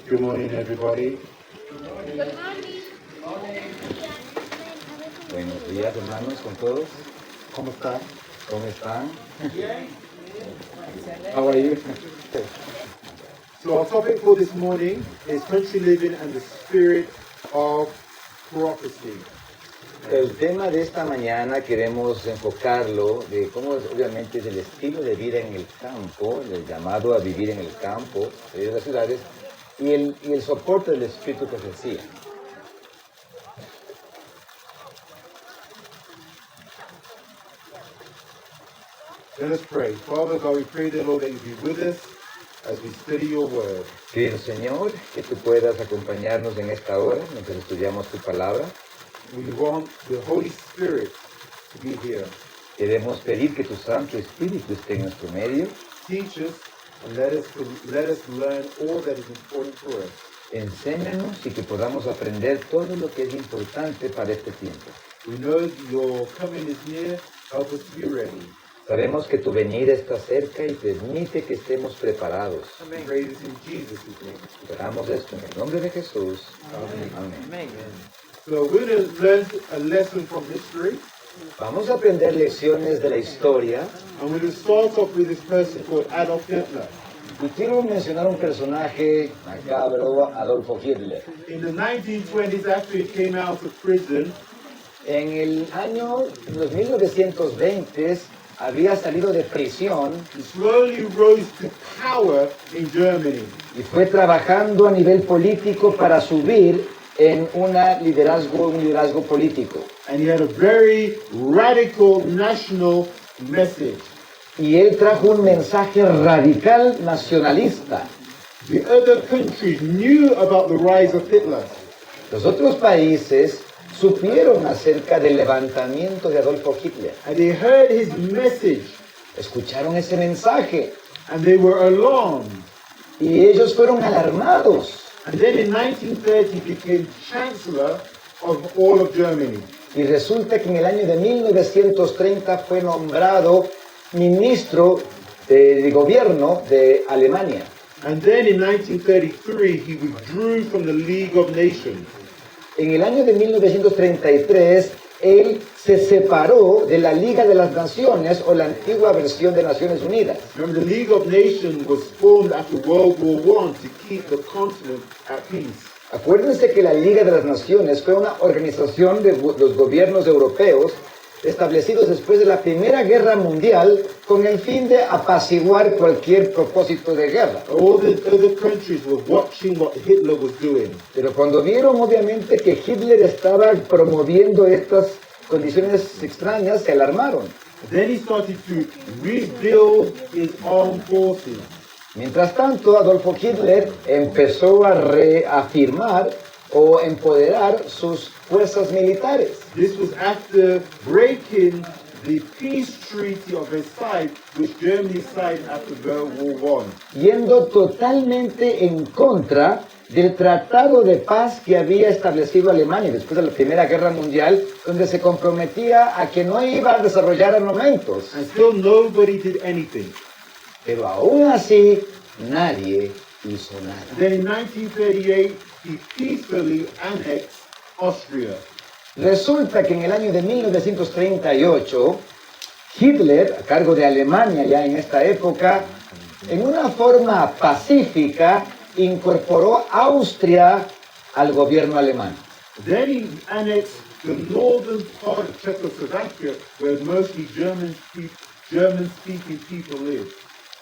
Good morning, everybody. Buenos días, hermanos, con todos. ¿Cómo están? ¿Cómo están? How are you? So our topic for this morning is country living and the spirit of prophecy. El tema de esta mañana queremos enfocarlo de cómo obviamente es el estilo de vida en el campo, el llamado a vivir en el campo, de las ciudades, y el soporte del espíritu de profecía. Let us pray. Father God, we pray, dear Lord, that you be with us as we study your word. Pido, Señor, que tú puedas acompañarnos en esta hora mientras estudiamos tu palabra. We want the Holy Spirit to be here. Queremos pedir que tu Santo Espíritu esté en nuestro medio. Teach us and let us learn all that is important for us. Enséñanos y que podamos aprender todo lo que es importante para este tiempo. We know your coming is near. Help us to be ready. Sabemos que tu venida está cerca y permite que estemos preparados. We pray this in Jesus' name. Esperamos esto en el nombre de Jesús. Amen. Amén. So we're going to learn a lesson from history. Vamos a aprender lecciones de la historia And we're going to start off with this person called Adolf Hitler. y quiero mencionar un personaje macabro, Adolfo Hitler. In the 1920s, after he came out of prison, En el año los 1920 había salido de prisión he slowly rose to power in Germany. y fue trabajando a nivel político para subir en un liderazgo político. And he had a very radical national message. Y él trajo un mensaje radical nacionalista. The other countries knew about the rise of Hitler. Los otros países supieron acerca del levantamiento de Adolfo Hitler. And they heard his message. Escucharon ese mensaje And they were alarmed. y ellos fueron alarmados. And then in 1930, he became Chancellor of all of Germany. Y resulta que en el año de 1930 fue nombrado ministro de gobierno de Alemania. And then in 1933, he withdrew from the League of Nations. En el año de 1933, él se separó de la Liga de las Naciones o la antigua versión de Naciones Unidas. Remember, the League of Nations was formed after World War I to keep the continent at peace. Acuérdense que la Liga de las Naciones fue una organización de los gobiernos europeos establecidos después de la Primera Guerra Mundial con el fin de apaciguar cualquier propósito de guerra. All the other countries were watching what Hitler was doing. Pero cuando vieron obviamente que Hitler estaba promoviendo estas condiciones extrañas, se alarmaron. Then he started to rebuild his armed forces. Mientras tanto, Adolfo Hitler empezó a reafirmar o empoderar sus fuerzas militares. This was after breaking the peace treaty of Versailles, which Germany signed after World War I. Yendo totalmente en contra del tratado de paz que había establecido Alemania después de la Primera Guerra Mundial, donde se comprometía a que no iba a desarrollar armamentos. And still nobody did anything. Pero aún así, nadie hizo nada. Then in 1938, he peacefully annexed Austria. Resulta que en el año de 1938, Hitler, a cargo de Alemania ya en esta época, en una forma pacífica, incorporó Austria al gobierno alemán. Then he annexed the northern part of Czechoslovakia, where mostly German-speaking people live.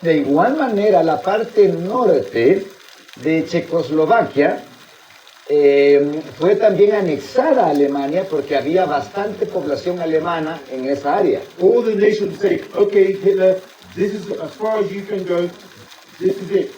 De igual manera, la parte norte de Checoslovaquia fue también anexada a Alemania porque había bastante población alemana en esa área. All the nations say, okay, Hitler, this is as far as you can go, this is it.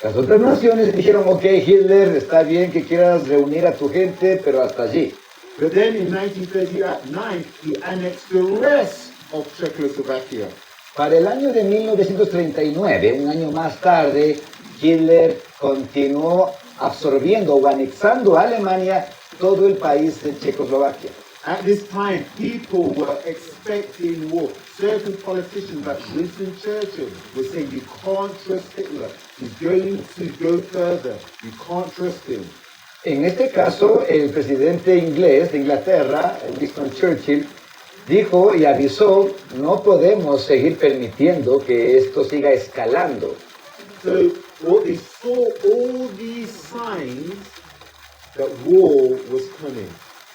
Las otras naciones dijeron, ok, Hitler, está bien que quieras reunir a tu gente, pero hasta allí. But then in 1939, he annexed the rest of Czechoslovakia. Para el año de 1939, un año más tarde, Hitler continuó absorbiendo o anexando a Alemania todo el país de Checoslovaquia. At this time, people were expecting war. Certain politicians like Winston Churchill were saying, you can't trust Hitler. He's going to go further. You can't trust him. En este caso, el presidente inglés de Inglaterra, Winston Churchill, dijo y avisó, no podemos seguir permitiendo que esto siga escalando. So what they saw all these signs that war was coming.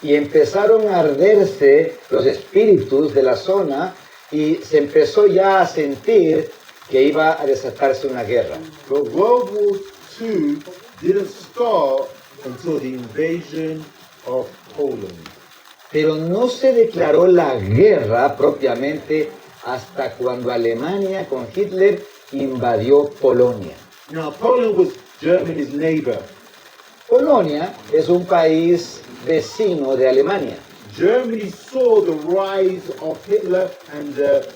Y empezaron a arderse los espíritus de la zona y se empezó ya a sentir que iba a desatarse una guerra. But World War II didn't start until the invasion of Poland. Pero no se declaró la guerra propiamente hasta cuando Alemania con Hitler invadió Polonia. Now, Poland was Germany's neighbor. Polonia es un país vecino de Alemania. Germany saw the rise of Hitler and the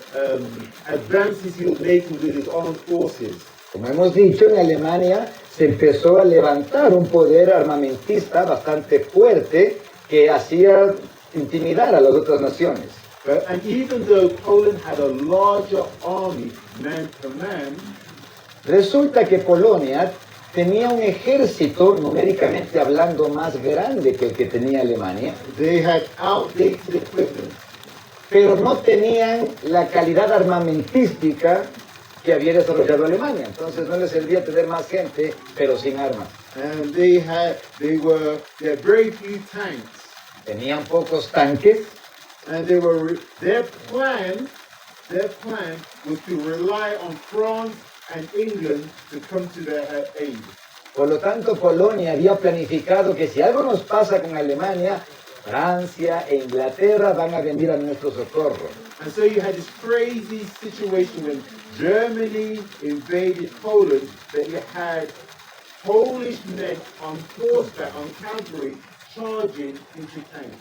advances he was making with his armed forces. Como hemos dicho, en Alemania se empezó a levantar un poder armamentista bastante fuerte que hacía intimidar a las otras naciones. And even though Poland had a larger army, man to man, Resulta que Polonia tenía un ejército, numéricamente hablando, más grande que el que tenía Alemania, they had outdated equipment. pero no tenían la calidad armamentística que había desarrollado Alemania. Entonces no les servía tener más gente, pero sin armas. And they had very few tanks. Tenían pocos tanques, And their plan was to rely on France and England to come to their aid. por lo tanto Polonia había planificado que si algo nos pasa con Alemania, Francia e Inglaterra van a venir a nuestro socorro. And so you had this crazy situation when Germany invaded Poland, that you had Polish men on horseback, on cavalry, charging into tanks.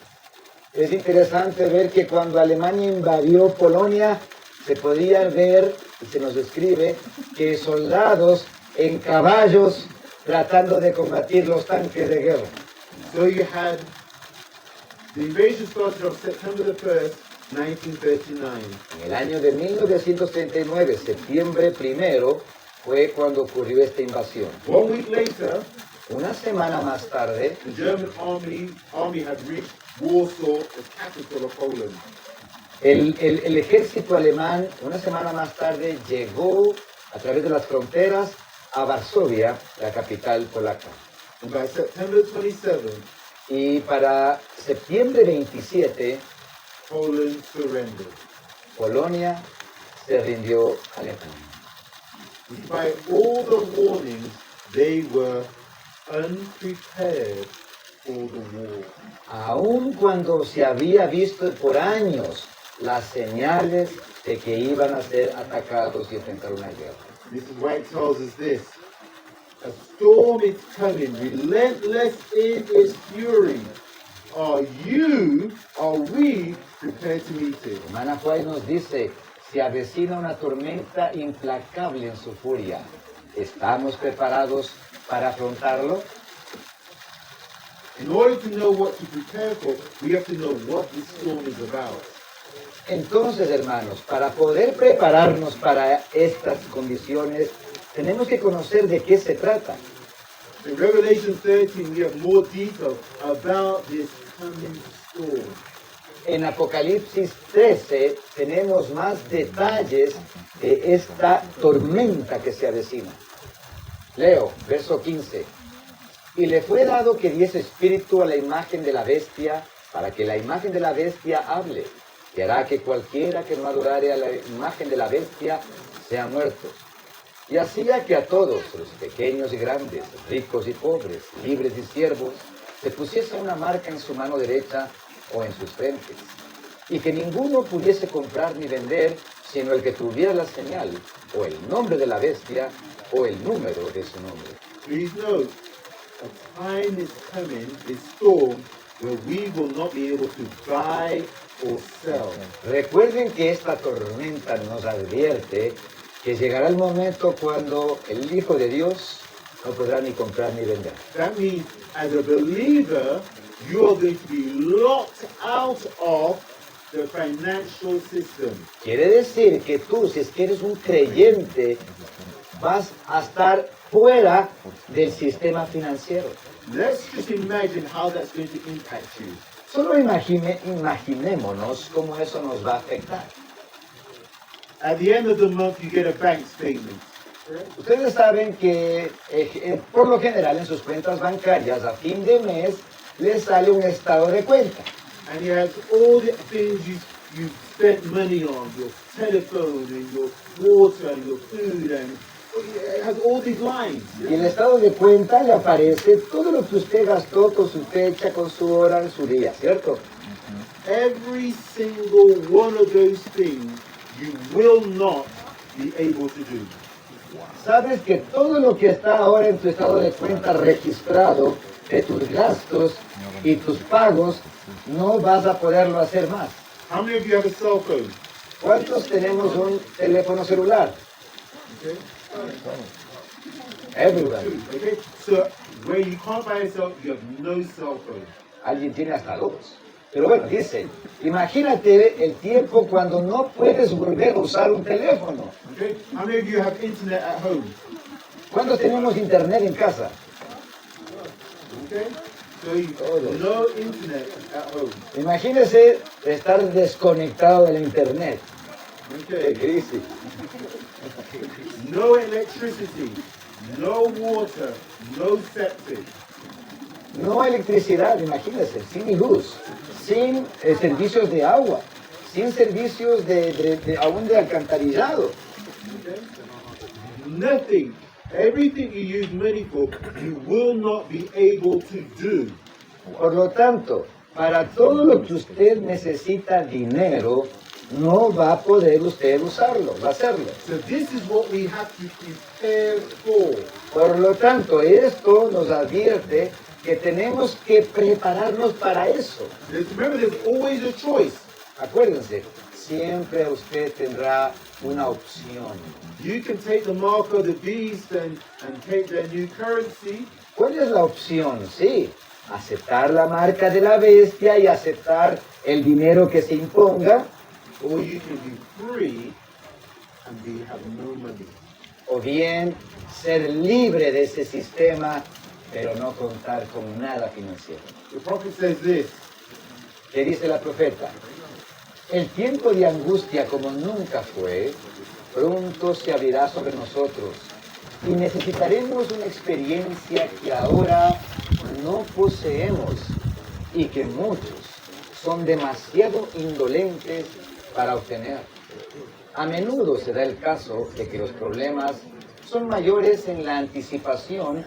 Es interesante ver que cuando Alemania invadió Polonia, se podía ver, y se nos describe, que soldados en caballos tratando de combatir los tanques de guerra. So you had, the invasion started on September the 1st, 1939. En el año de 1939, septiembre primero, fue cuando ocurrió esta invasión. 1 week later, Una semana más tarde, the German army had reached Warsaw, the capital of Poland. el ejército alemán, una semana más tarde, llegó a través de las fronteras a Varsovia, la capital polaca. And by September 27th, Y para septiembre 27, Poland surrendered. Polonia se rindió a Alemania. Despite all the warnings, they were unprepared for the war. Aun cuando se había visto por años las señales de que iban a ser atacados y enfrentar una guerra. This is why it tells us this. A storm is coming, relentless in its fury. Are we prepared to meet it? Hermana Juárez nos dice, se avecina una tormenta implacable en su furia. ¿Estamos preparados para afrontarlo? In order to know what to prepare for, we have to know what the storm is about. Entonces, hermanos, para poder prepararnos para estas condiciones, tenemos que conocer de qué se trata. In Revelation 13, we have more detail about this coming storm. En Apocalipsis 13 tenemos más detalles de esta tormenta que se avecina. Leo, verso 15. Y le fue dado que diese espíritu a la imagen de la bestia, para que la imagen de la bestia hable, y hará que cualquiera que no adorare a la imagen de la bestia sea muerto. Y hacía que a todos, los pequeños y grandes, ricos y pobres, libres y siervos, se pusiese una marca en su mano derecha o en sus frentes, y que ninguno pudiese comprar ni vender, sino el que tuviera la señal, o el nombre de la bestia, o el número de su nombre. Please note, a time is coming, a storm, where we will not be able to buy or sell. Recuerden que esta tormenta nos advierte que llegará el momento cuando el Hijo de Dios no podrá ni comprar ni vender. That means, as a believer, you are going to be locked out of the financial system. Quiere decir que tú, si es que eres un creyente, vas a estar fuera del sistema financiero. Let's just imagine how that's going to impact you. Solo imaginémonos cómo eso nos va a afectar. At the end of the month, you get a bank statement. Ustedes saben que por lo general en sus cuentas bancarias a fin de mes les sale un estado de cuenta. And it has all the things you've spent money on, your telephone and your water and your food, and it has all these lines. Y en el estado de cuenta le aparece todo lo que usted gastó con su fecha, con su hora, en su día, ¿cierto? Every single one of those things you will not be able to do. Sabes que todo lo que está ahora en tu estado de cuenta registrado de tus gastos y tus pagos, no vas a poderlo hacer más. How many of you have a cell phone? ¿Cuántos tenemos un teléfono celular? Okay. Everybody. Okay. So where you can't buy a cell, you have no cell phone. Alguien tiene hasta dos. Pero bueno, dice, imagínate el tiempo cuando no puedes volver a usar un teléfono. Okay. How many of you have internet at home? ¿Cuántos tenemos internet en casa? Okay. So you no internet at home. Imagínese estar desconectado del internet. ¡Qué Okay. crisis! No electricity, no water, no septic. No electricidad, imagínese, sin luz, sin servicios de agua, sin servicios aún de alcantarillado. Okay? Nothing. Everything you use money for, you will not be able to do. Por lo tanto, para todo lo que usted necesita dinero, no va a poder usted usarlo, va a hacerlo. So this is what we have to prepare for. Por lo tanto, esto nos advierte que tenemos que prepararnos para eso. Remember, there's always a choice. Acuérdense, siempre usted tendrá una opción. You can take the mark of the beast and take their new currency, ¿Cuál es la opción? Sí, aceptar la marca de la bestia y aceptar el dinero que se imponga, or you can be free and have no money. o bien ser libre de ese sistema, pero no contar con nada financiero. The prophet says this. ¿Qué dice la profeta? El tiempo de angustia como nunca fue, pronto se abrirá sobre nosotros y necesitaremos una experiencia que ahora no poseemos y que muchos son demasiado indolentes para obtener. A menudo se da el caso de que los problemas son mayores en la anticipación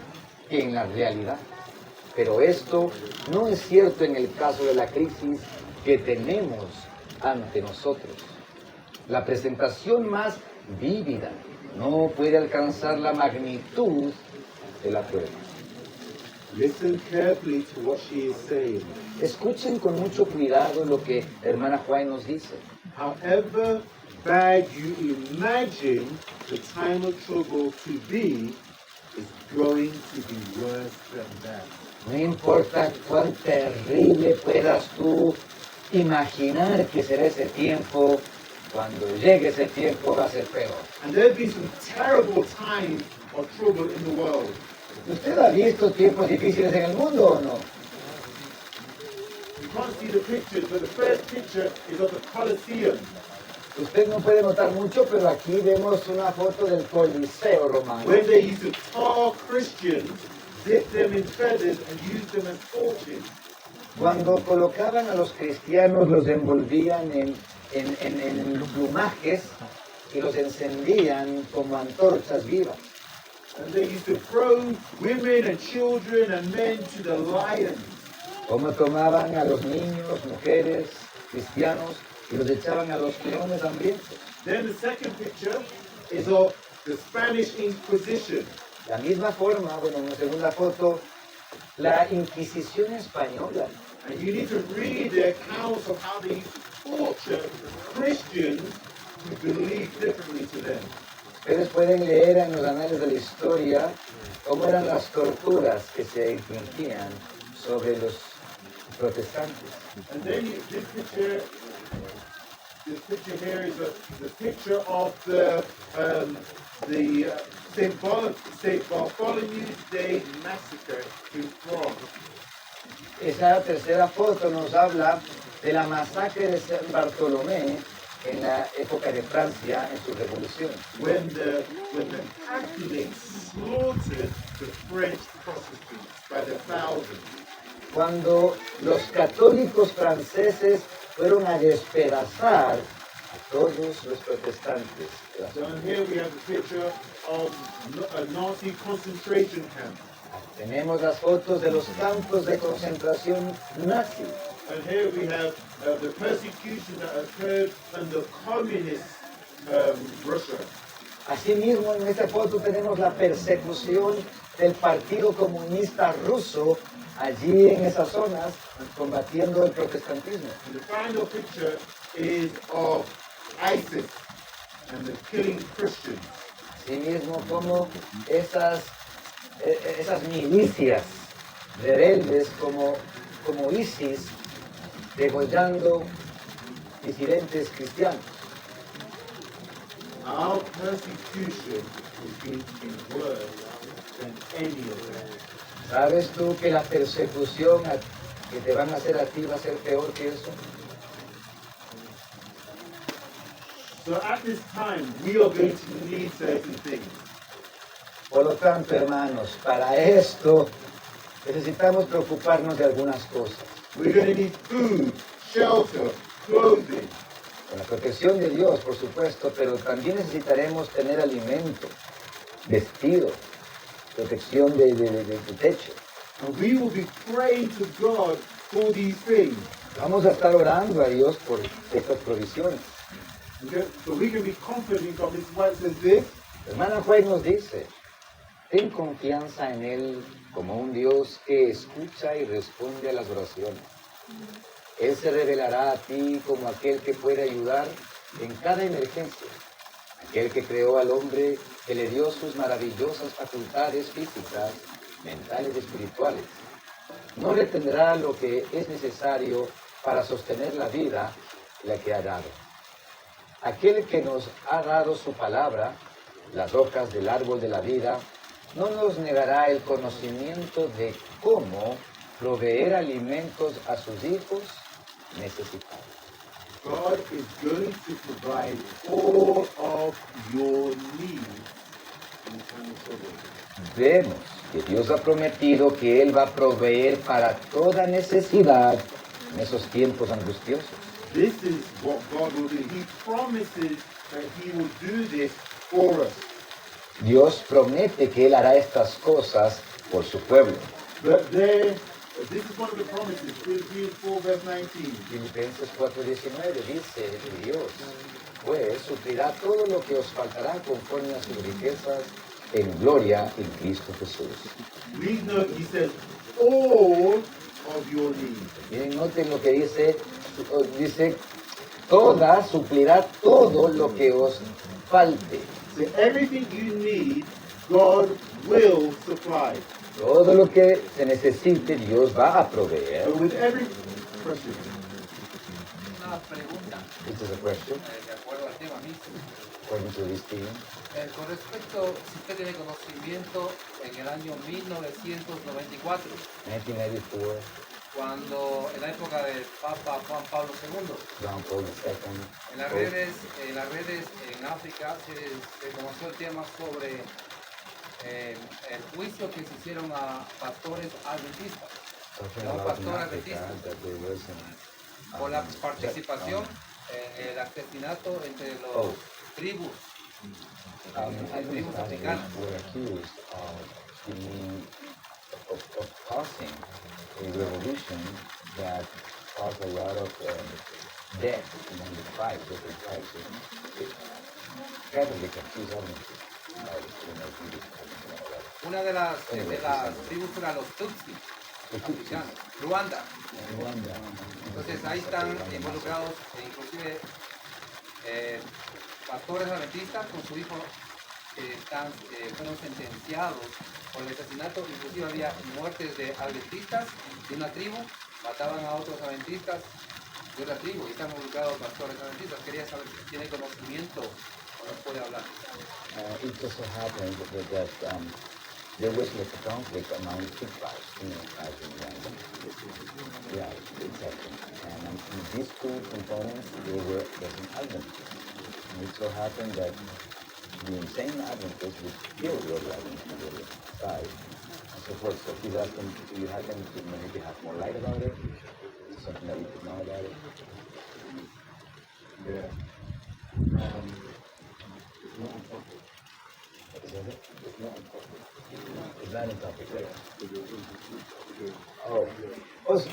que en la realidad. Pero esto no es cierto en el caso de la crisis que tenemos ante nosotros. La presentación más vívida no puede alcanzar la magnitud de la prueba. Listen carefully to what she is saying. Escuchen con mucho cuidado lo que hermana Juan nos dice. However bad you imagine the time of trouble to be, is going to be worse than that. No importa cuán terrible puedas tú imaginar que será ese tiempo, cuando llegue ese tiempo va a ser peor. And there have been some terrible times of trouble in the world. ¿Usted ha visto tiempos difíciles en el mundo o no? You can't see the pictures, but the first picture is of the Colosseum. Usted no puede notar mucho, pero aquí vemos una foto del Coliseo romano, When they used to tar Christians, dip them in feathers and use them as torches. cuando colocaban a los cristianos, los envolvían en plumajes y los encendían como antorchas vivas. And they used to throw women and children and men to the lions. Como tomaban a los niños, mujeres, cristianos y los echaban a los leones hambrientos. Then the second picture is of the Spanish Inquisition. La misma forma, bueno, en la segunda foto, la Inquisición española. And you need to read the accounts of how they used to torture Christians who believed differently to them. Ustedes pueden leer en los anales de la historia cómo eran las torturas que se infligían sobre los protestantes. And then this picture here is the picture of the St. Bartholomew's Day massacre in France. Esa tercera foto nos habla de la masacre de San Bartolomé en la época de Francia, en su revolución. When the Catholics slaughtered the French Protestants by the thousands. Cuando los católicos franceses fueron a despedazar a todos los protestantes. So here we have a picture of a Nazi concentration camp. Tenemos las fotos de los campos de concentración nazi. And here we have the persecution that occurred under communist Russia. Asimismo, en esta foto tenemos la persecución del Partido Comunista Ruso allí en esas zonas combatiendo el protestantismo. And the final picture is of ISIS and the killing Christians. Asimismo, como esas milicias rebeldes como ISIS degollando disidentes cristianos. Our persecution is worse than any of that. ¿Sabes tú que la persecución que te van a hacer a ti va a ser peor que eso? So at this time, we are going to need certain things. Por lo tanto, hermanos, para esto necesitamos preocuparnos de algunas cosas. We're going to need food, shelter, clothing. Con la protección de Dios, por supuesto, pero también necesitaremos tener alimento, vestido, protección de techo. And we will be praying to God for these things. Vamos a estar orando a Dios por estas provisiones. Okay? So we can be confident in God. This is why it says this. Hermana Juan nos dice, ten confianza en Él como un Dios que escucha y responde a las oraciones. Él se revelará a ti como aquel que puede ayudar en cada emergencia, aquel que creó al hombre, que le dio sus maravillosas facultades físicas, mentales y espirituales. No le tendrá lo que es necesario para sostener la vida, la que ha dado. Aquel que nos ha dado su palabra, las hojas del árbol de la vida, no nos negará el conocimiento de cómo proveer alimentos a sus hijos necesitados. God is going to provide all of your needs in times of need. Vemos que Dios ha prometido que Él va a proveer para toda necesidad en esos tiempos angustiosos. This is what God will do. He promises that He will do this for us. Dios promete que Él hará estas cosas por su pueblo. But there, this is one of the promises. Philippians 4 verse 19. Filipenses 4:19 dice Dios, pues suplirá todo lo que os faltará conforme a sus riquezas en gloria en Cristo Jesús. Please note, He says, all of your needs. Miren, noten lo que dice, suplirá todo lo que os falte. So everything you need, God will supply. Todo lo que se necesite, Dios va a proveer. So with every question, Una pregunta, This is a question, de acuerdo al tema mismo. according to this team. Con respecto, si usted tiene conocimiento, en el año 1994, 1994, cuando en la época del Papa Juan Pablo II, John Paul II. en las redes en África se conoció el tema sobre el juicio que se hicieron a pastores adventistas Talking No, about pastor in Africa, adventista. that there was por la participación en el asesinato entre los Oh. tribus. tribus africanas. were accused of causing a revolution that caused a lot of death among the tribes, different tribes. Catholic accused Adventists of Una de las tribus era los Tutsi, africanos, Ruanda. Rwanda. Entonces ahí están involucrados inclusive pastores adventistas con su hijo que fueron sentenciados por el asesinato. Inclusive había muertes de adventistas de una tribu mataban a otros adventistas de la tribu y están ubicados pastores adventistas. Quería saber si tiene conocimiento o nos puede hablar. It just so happened that there was like a conflict among two tribes, tribes in Uganda. Yeah, exactly. And these two components, they were present Adventists. And it so happened that the insane Adventists would kill the other Adventists on the other side, and so forth. So he's asking, do you happen to maybe have more light about it? Something that we could know about it? Yeah. Is that it? It's not on topic, right? Oh.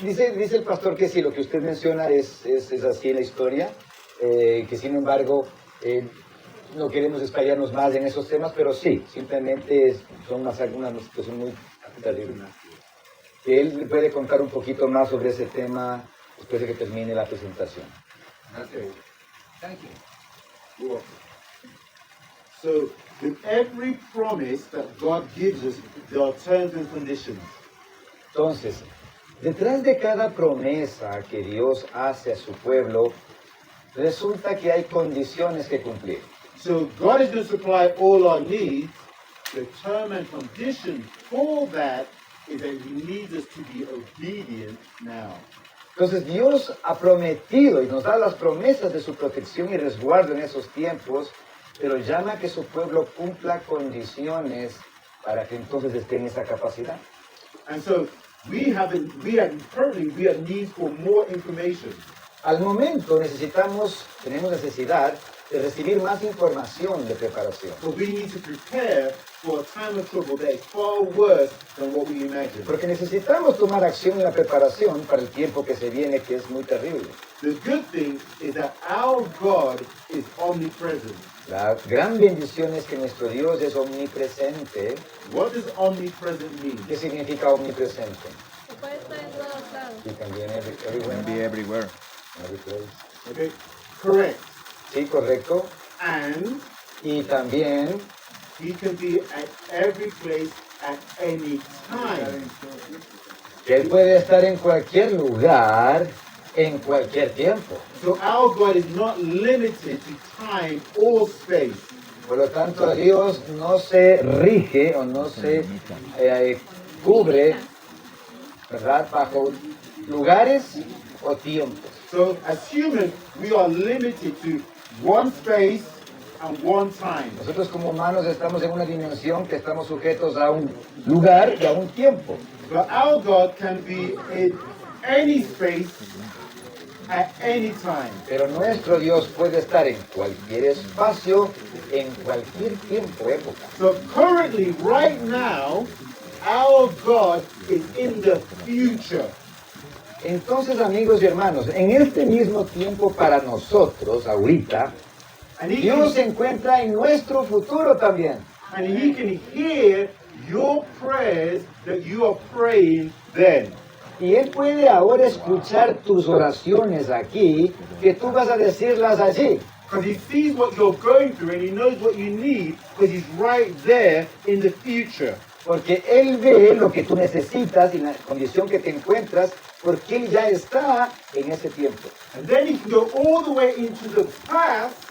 Dice el pastor que sí, lo que usted menciona es así en la historia, que sin embargo no queremos explayarnos más en esos temas, pero sí, simplemente son una situación muy terrible. Él puede contar un poquito más sobre ese tema después de que termine la presentación. Gracias. Thank you. You're welcome. So, with every promise that God gives us, there are terms and conditions. Entonces, detrás de cada promesa que Dios hace a su pueblo, resulta que hay condiciones que cumplir. So, God is going to supply all our needs. The term and condition for that is that He needs us to be obedient now. Entonces Dios ha prometido y nos da las promesas de su protección y resguardo en esos tiempos, pero llama a que su pueblo cumpla condiciones para que entonces esté en esa capacidad. And so, currently we have needs for more information. Al momento tenemos necesidad de recibir más información de preparación. But we need to prepare for a time of trouble that is far worse than what we imagine. Porque necesitamos tomar acción en la preparación para el tiempo que se viene, que es muy terrible. The good thing is that our God is omnipresent. La gran bendición es que nuestro Dios es omnipresente. What does omnipresent mean? ¿Qué significa omnipresente? Que puede estar en todos lados. Y también everywhere. Can be everywhere. Every place. Okay, correct. Sí, correcto. And Y también He can be at every place at any time. que Él puede estar en cualquier lugar, en cualquier tiempo. So our God is not limited to time or space. Por lo tanto, Dios no se rige o no se cubre, ¿verdad?, bajo lugares o tiempos. So as humans, we are limited to one space and one time. Nosotros como humanos estamos en una dimensión que estamos sujetos a un lugar y a un tiempo. But our God can be in any space at any time. Pero nuestro Dios puede estar en cualquier espacio, en cualquier tiempo, época. So currently, right now, our God is in the future. Entonces, amigos y hermanos, en este mismo tiempo para nosotros, ahorita, And he, Dios se can, encuentra en nuestro futuro también. and he can hear your prayers that you are praying then. Y Él puede ahora escuchar tus oraciones aquí, que tú vas a decirlas allí. Because he sees what you're going through and he knows what you need because he's right there in the future. Porque Él ve lo que tú necesitas y la condición que te encuentras, porque Él ya está en ese tiempo. And then he can go all the way into the past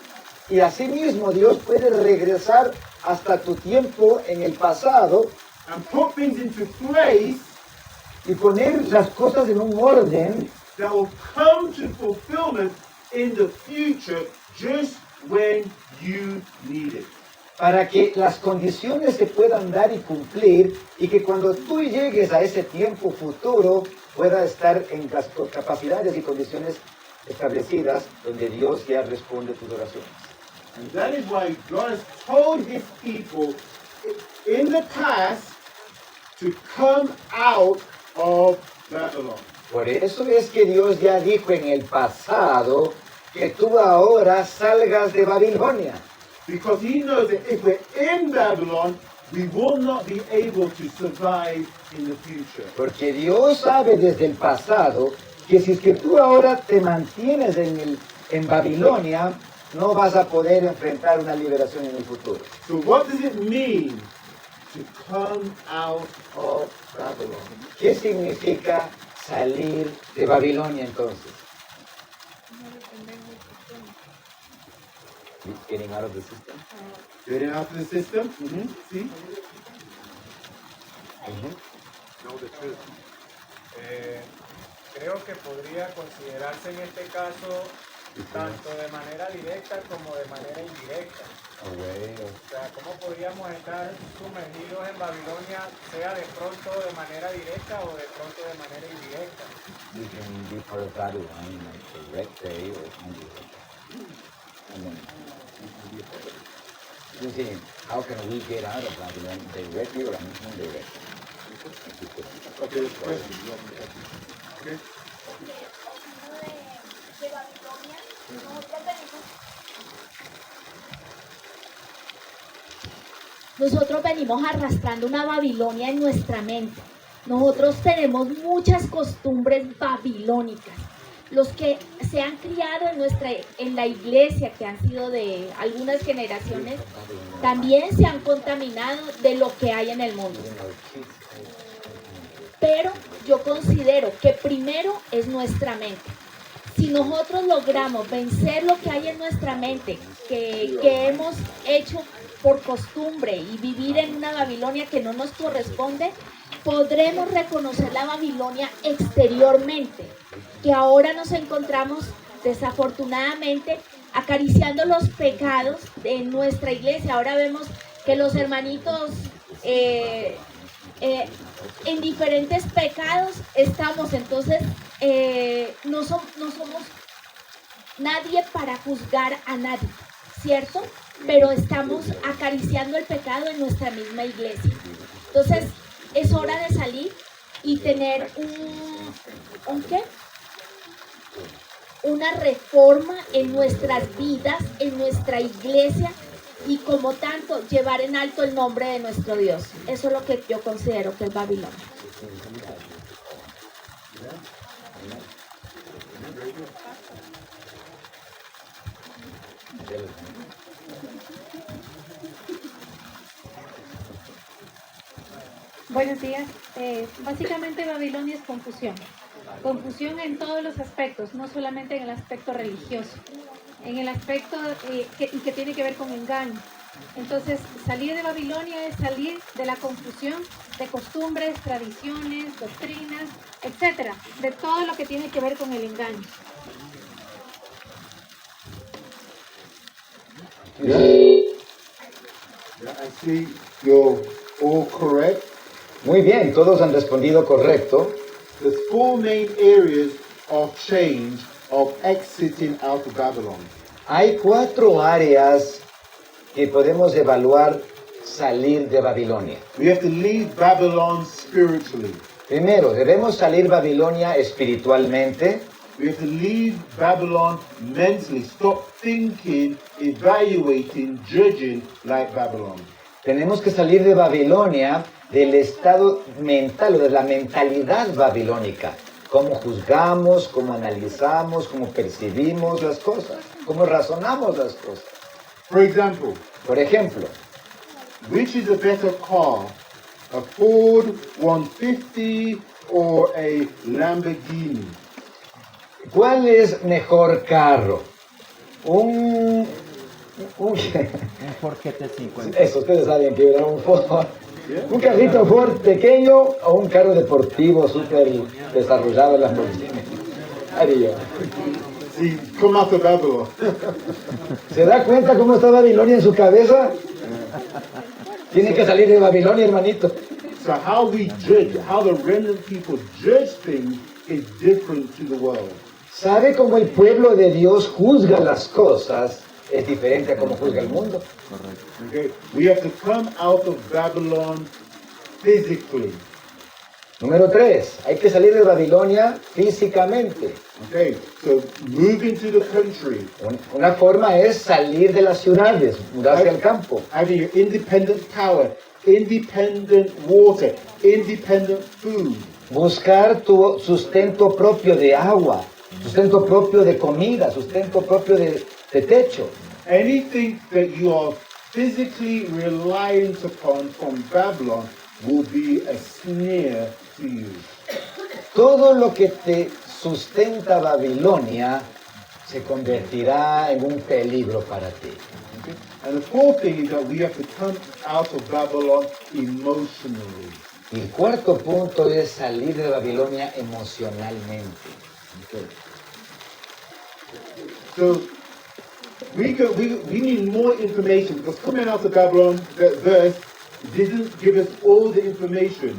Y asimismo Dios puede regresar hasta tu tiempo en el pasado and put things into place y poner las cosas en un orden that will come to fulfillment in the future just when you need it. para que las condiciones se puedan dar y cumplir y que cuando tú llegues a ese tiempo futuro pueda estar en las capacidades y condiciones establecidas donde Dios ya responde tus oraciones. And that is why God has told his people in the past to come out of Babylon. Por eso es que Dios ya dijo en el pasado que tú ahora salgas de Babilonia. Because he knows that if we're in Babylon, we will not be able to survive in the future. Porque Dios sabe desde el pasado que si es que tú ahora te mantienes en Babilonia, no vas a poder enfrentar una liberación en el futuro. So what does it mean to come out of Babylon? ¿Qué significa salir de Babilonia entonces? Getting out of the system. Getting out of the system? Sí. Creo que podría considerarse en este caso tanto de manera directa como de manera indirecta. O sea, ¿cómo podríamos estar sumergidos en Babilonia, sea de pronto de manera directa o de pronto de manera indirecta? You can be part of Babylon, like directly or indirectly. And then you see, how can we get out of Babylon directly or indirectly? Okay, the question. Okay. De Babilonia, nosotros venimos arrastrando una Babilonia en nuestra mente. Nosotros tenemos muchas costumbres babilónicas. Los que se han criado en la iglesia, que han sido de algunas generaciones, también se han contaminado de lo que hay en el mundo. Pero yo considero que primero es nuestra mente. Si nosotros logramos vencer lo que hay en nuestra mente, que hemos hecho por costumbre y vivir en una Babilonia que no nos corresponde, podremos reconocer la Babilonia exteriormente, que ahora nos encontramos desafortunadamente acariciando los pecados de nuestra iglesia. Ahora vemos que los hermanitos en diferentes pecados estamos, entonces no somos nadie para juzgar a nadie, ¿cierto? Pero estamos acariciando el pecado en nuestra misma iglesia. Entonces es hora de salir y tener una reforma en nuestras vidas, en nuestra iglesia, y como tanto llevar en alto el nombre de nuestro Dios. Eso es lo que yo considero que es Babilonia. Buenos días. Básicamente Babilonia es confusión. Confusión en todos los aspectos, no solamente en el aspecto religioso, en el aspecto que tiene que ver con engaño. Entonces, salir de Babilonia es salir de la confusión de costumbres, tradiciones, doctrinas, etcétera, de todo lo que tiene que ver con el engaño. I see you're all correct. Muy bien, todos han respondido correcto. There's four main areas of change of exiting out of Babylon. Hay 4 áreas que podemos evaluar salir de Babilonia. We have to leave Babylon spiritually. Primero, debemos salir Babilonia espiritualmente. We have to leave Babylon mentally. Stop thinking, evaluating, judging like Babylon. Tenemos que salir de Babilonia del estado mental o de la mentalidad babilónica. Cómo juzgamos, cómo analizamos, cómo percibimos las cosas, cómo razonamos las cosas. For example, Por ejemplo, which is a better car? A Ford 150 or a Lamborghini? ¿cuál es mejor carro? Un Ford GT50. Eso, ustedes saben que era un Ford. Un carrito Ford pequeño o un carro deportivo súper desarrollado en las montañas. Haría. See, come out of Babylon. ¿Se da cuenta cómo está Babilonia en su cabeza? Tiene que salir de Babilonia, hermanito. So how we judge, how the remnant people judge things is different to the world. ¿Sabe cómo el pueblo de Dios juzga las cosas? Es diferente a cómo juzga el mundo. Okay? We have to come out of Babylon physically. Número 3, hay que salir de Babilonia físicamente. Okay, so move into the country, Una forma es salir de las ciudades, mudarse al campo. having your independent power, independent water, independent food. Buscar tu sustento propio de agua, sustento propio de comida, sustento propio de techo. Anything that you are physically reliant upon from Babylon will be a snare to you. todo lo que te sustenta Babilonia se convertirá en un peligro para ti. Okay? And the fourth thing is that we have to come out of Babylon emotionally. Y el cuarto punto es salir de Babilonia emocionalmente. Okay. So we need more information because coming out of Babylon, that verse didn't give us all the information.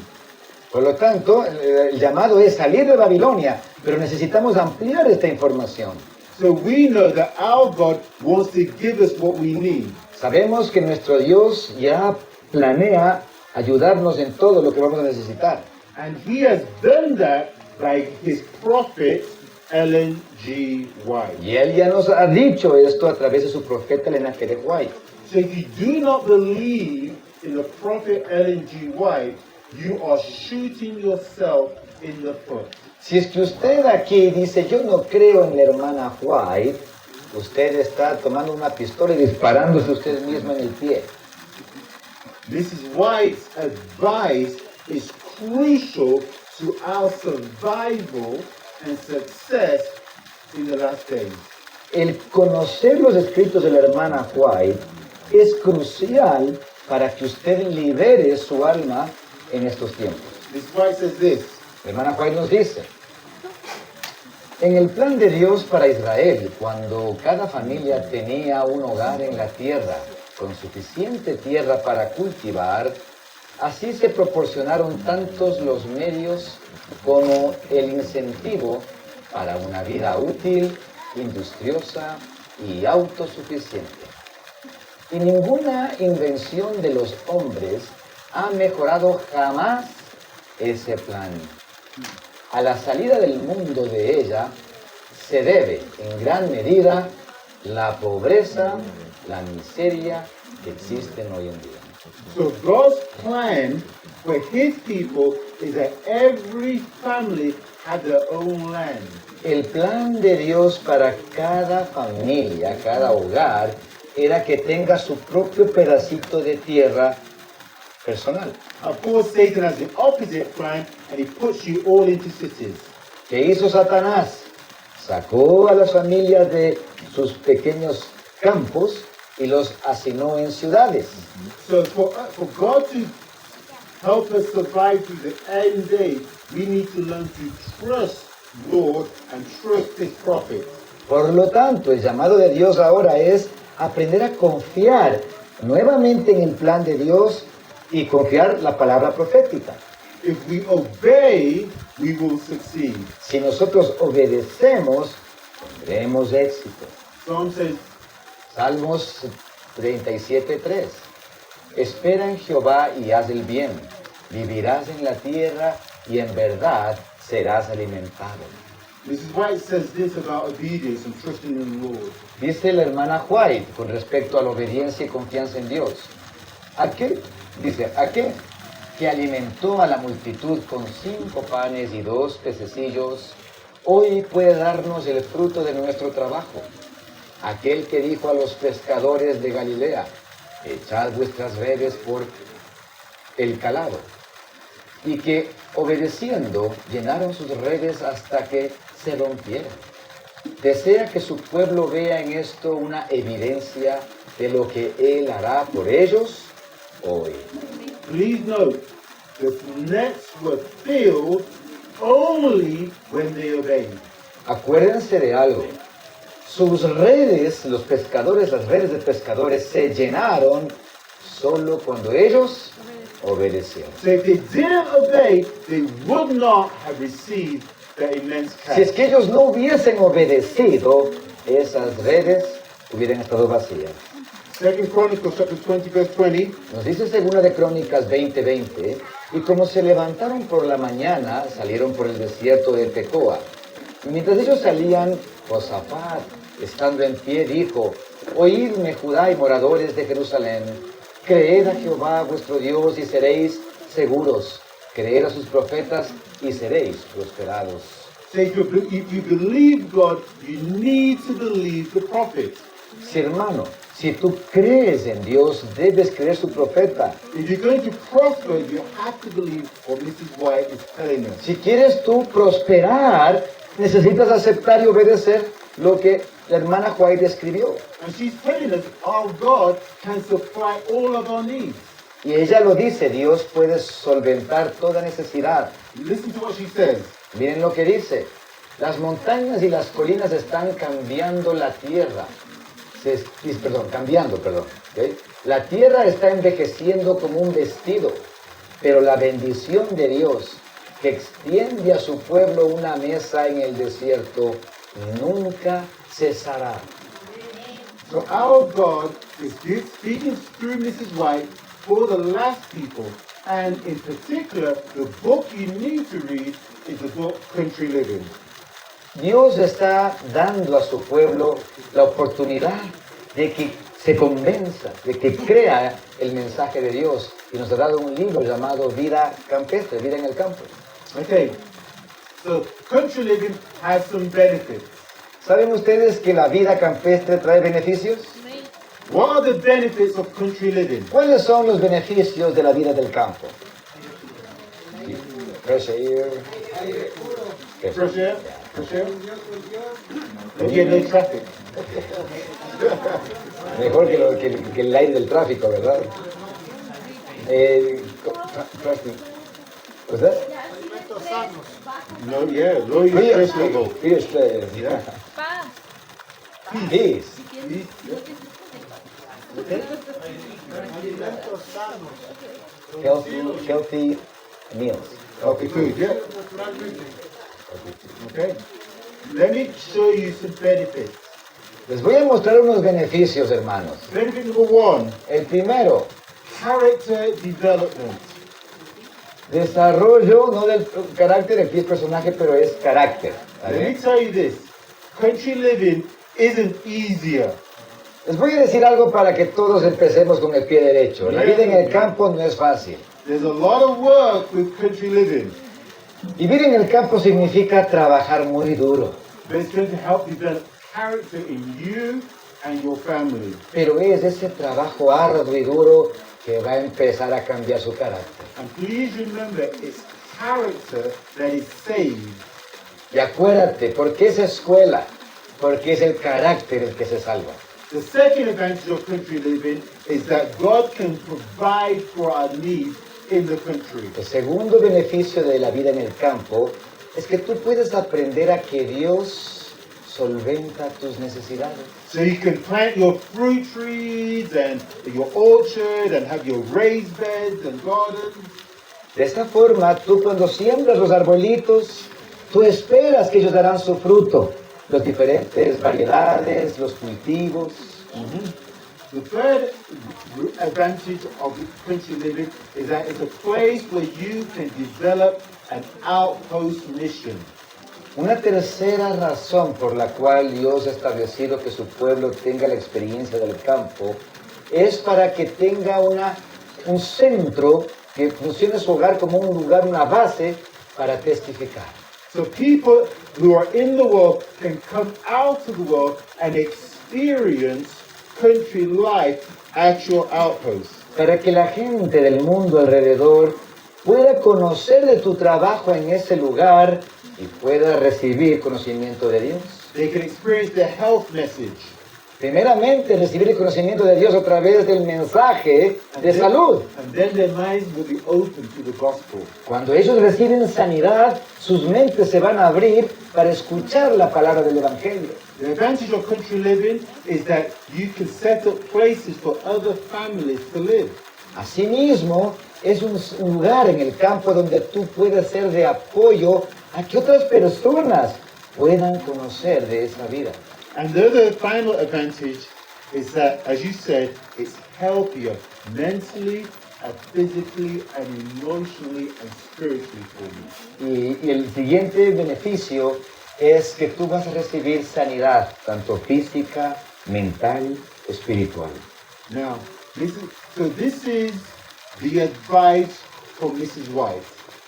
Por lo tanto, el llamado es salir de Babilonia, pero necesitamos ampliar esta información. So we know that our God wants to give us what we need. Sabemos que nuestro Dios ya planea ayudarnos en todo lo que vamos a necesitar. And he has done that by his prophet, Ellen G. White. Y Él ya nos ha dicho esto a través de su profeta Elena G. de White. So if you do not believe in the prophet Ellen G. White, you are shooting yourself in the foot. Si es que usted aquí dice, yo no creo en la hermana White, usted está tomando una pistola y disparándose usted mismo en el pie. Mrs. White's advice is crucial to our survival and success in the last days. El conocer los escritos de la hermana White es crucial para que usted libere su alma en estos tiempos. Mrs. White says this, La hermana White nos dice, en el plan de Dios para Israel, cuando cada familia tenía un hogar en la tierra, con suficiente tierra para cultivar, así se proporcionaron tantos los medios como el incentivo para una vida útil, industriosa y autosuficiente. Y ninguna invención de los hombres ha mejorado jamás ese plan. A la salida del mundo de ella se debe en gran medida la pobreza, la miseria que existen hoy en día. so God's plan for his people is that every family had their own land. El plan de Dios para cada familia, cada hogar, era que tenga su propio pedacito de tierra personal. Of course, Satan has the opposite plan and he puts you all into cities. ¿Qué hizo Satanás? Sacó a las familias de sus pequeños campos y los asignó en ciudades. So for God to help us survive through the end days, we need to learn to trust Lord and trust his prophet. Por lo tanto, el llamado de Dios ahora es aprender a confiar nuevamente en el plan de Dios y confiar la palabra profética. If we obey, we will succeed. Si nosotros obedecemos, tendremos éxito. Psalm says, Salmos 37:3. Espera en Jehová y haz el bien. Vivirás en la tierra y en verdad serás alimentado. Mrs. White says this about obedience and trusting in the Lord. Dice la hermana White con respecto a la obediencia y confianza en Dios. Aquel, dice, aquel que alimentó a la multitud con 5 panes y 2 pececillos, hoy puede darnos el fruto de nuestro trabajo. Aquel que dijo a los pescadores de Galilea, echad vuestras redes por el calado, y que obedeciendo llenaron sus redes hasta que se rompieron. Desea que su pueblo vea en esto una evidencia de lo que Él hará por ellos hoy. Please note, the nets were filled only when they obeyed. Acuérdense de algo. Sus redes, los pescadores, las redes de pescadores se llenaron solo cuando ellos obedecieron. So if they didn't obey, they would not have received the immense Si es catch. que ellos no hubiesen obedecido, esas redes hubieran estado vacías. 2 Chronicles chapter 20, verse 20. Nos dice Segunda de Crónicas 20:20, y como se levantaron por la mañana, salieron por el desierto de Tecoa. Y mientras ellos salían, Josafat, estando en pie, dijo, oídme Judá y moradores de Jerusalén, creed a Jehová vuestro Dios y seréis seguros, creed a sus profetas y seréis prosperados. So if you believe God, you need to believe the prophet. Si hermano, Si tú crees en Dios, debes creer su profeta. If you're going to prosper, you have to believe what Mrs. White is telling us. Si quieres tú prosperar, necesitas aceptar y obedecer lo que la hermana White escribió. And she's telling us our God can supply all of our needs. Y ella lo dice, Dios puede solventar toda necesidad. Listen to what she says. Miren lo que dice. Las montañas y las colinas están cambiando la tierra. ¿Ok? La tierra está envejeciendo como un vestido, pero la bendición de Dios que extiende a su pueblo una mesa en el desierto nunca cesará. So our God is speaking through Mrs. White for the last people. And in particular, the book you need to read is the book Country Living. Dios está dando a su pueblo la oportunidad de que se convenza, de que crea el mensaje de Dios. Y nos ha dado un libro llamado Vida Campestre, Vida en el Campo. Okay, so Country Living has some benefits. ¿Saben ustedes que la vida campestre trae beneficios? What are the benefits of country living? ¿Cuáles son los beneficios de la vida del campo? Fresh air. Fresh air? Fresh air? Okay, no traffic. Mejor que el aire del tráfico, ¿verdad? ¿What's that? No, yeah, lower your stress level. Yeah. Peace. Healthy meals. Healthy food, yeah. Okay. Let me show you some benefits. Les voy a mostrar unos beneficios, hermanos. Benefit number one, El primero, character development. desarrollo, no del carácter, aquí es personaje, pero es carácter. ¿Vale? Let me tell you this, country living isn't easier. Les voy a decir algo para que todos empecemos con el pie derecho. La vida en el campo no es fácil. There's a lot of work with country living, Vivir en el campo significa trabajar muy duro, but it's going to help develop character in you and your family. pero es ese trabajo arduo y duro que va a empezar a cambiar su carácter. And please remember, it's character that is saved. Y acuérdate, ¿por qué es escuela? Porque es el carácter el que se salva. The second advantage of country living is that God can provide for our needs in the country. El segundo beneficio de la vida en el campo es que tú puedes aprender a que Dios solventa tus necesidades. So you can plant your fruit trees and your orchard and have your raised beds and gardens. De esta forma, tú cuando siembras los arbolitos, tú esperas que ellos darán su fruto. Las diferentes variedades, los cultivos. The third advantage of country living is that it's a place where you can develop an outpost mission. Una tercera razón por la cual Dios ha establecido que su pueblo tenga la experiencia del campo es para que tenga un centro que funcione su hogar como un lugar, una base para testificar. So people who are in the world can come out of the world and experience country life at your outpost. Para que la gente del mundo alrededor pueda conocer de tu trabajo en ese lugar y pueda recibir conocimiento de Dios. They can experience the health message. Primeramente, recibir el conocimiento de Dios a través del mensaje de salud. And then their minds will be open to the gospel. Cuando ellos reciben sanidad, sus mentes se van a abrir para escuchar la palabra del Evangelio. The advantage of country living is that you can set up places for other families to live. Asimismo, es un lugar en el campo donde tú puedes ser de apoyo a que otras personas puedan conocer de esa vida. And the other final advantage is that, as you said, it's healthier mentally and physically and emotionally and spiritually for you. Y el siguiente beneficio es que tú vas a recibir sanidad, tanto física, mental, espiritual. Now, this is the advice from Mrs. White.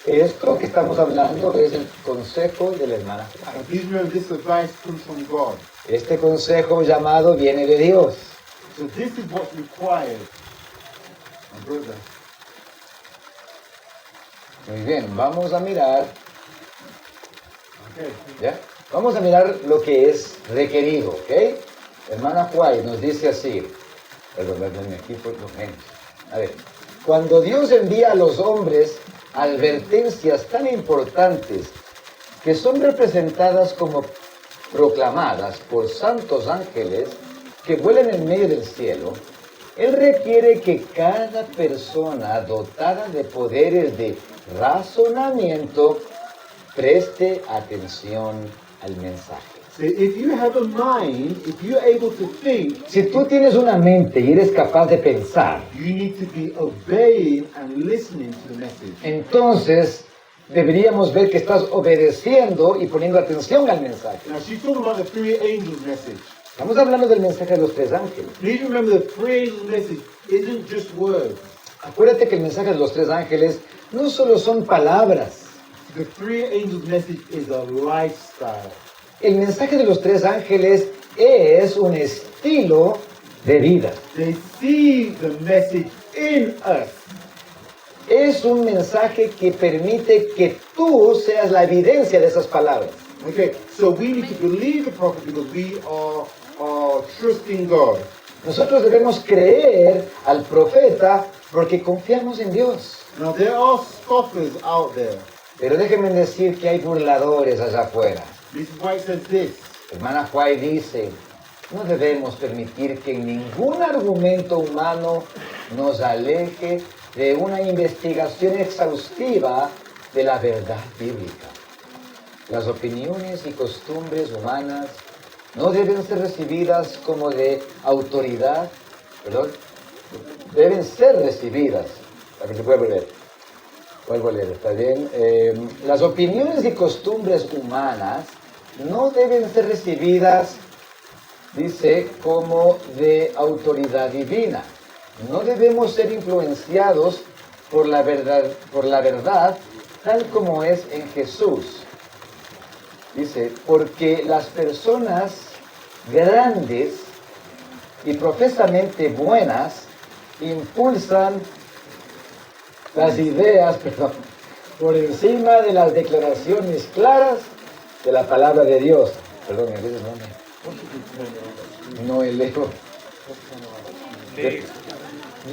Esto que estamos hablando es el consejo de la hermana. And please remember, this advice comes from God. Este consejo llamado viene de Dios. So this is what's required, my brother. Muy bien, vamos a mirar, Okay. ¿ya? Vamos a mirar lo que es requerido, ¿ok? Hermana White nos dice así, perdón, mi equipo, lo menos. A ver, cuando Dios envía a los hombres advertencias tan importantes que son representadas como proclamadas por santos ángeles que vuelan en medio del cielo, Él requiere que cada persona dotada de poderes de razonamiento preste atención al mensaje. So if you have a mind, if you're able to think, Si tú tienes una mente y eres capaz de pensar, you need to be obeying and listening to the message. entonces deberíamos ver que estás obedeciendo y poniendo atención al mensaje. Now she's talking about the three angels message. Estamos hablando del mensaje de los tres ángeles. Please remember the three angels message isn't just words. Acuérdate que el mensaje de los tres ángeles no solo son palabras. The three angels message is a lifestyle. El mensaje de los tres ángeles es un estilo de vida. They see the message in us. Es un mensaje que permite que tú seas la evidencia de esas palabras. Okay, so we need to believe the prophet because we are trusting God. Nosotros debemos creer al profeta porque confiamos en Dios. Now there are scoffers out there. Pero déjenme decir que hay burladores allá afuera. Mrs. White says this. Hermana White dice, no debemos permitir que ningún argumento humano nos aleje de una investigación exhaustiva de la verdad bíblica. Las opiniones y costumbres humanas no deben ser recibidas como de autoridad, deben ser recibidas. A ver si puedo leer. Vuelvo a leer, ¿está bien? Las opiniones y costumbres humanas no deben ser recibidas, dice, como de autoridad divina. No debemos ser influenciados por la verdad tal como es en Jesús. Dice, porque las personas grandes y profesamente buenas impulsan las ideas, por encima de las declaraciones claras de la palabra de Dios. Perdón, a veces no leo.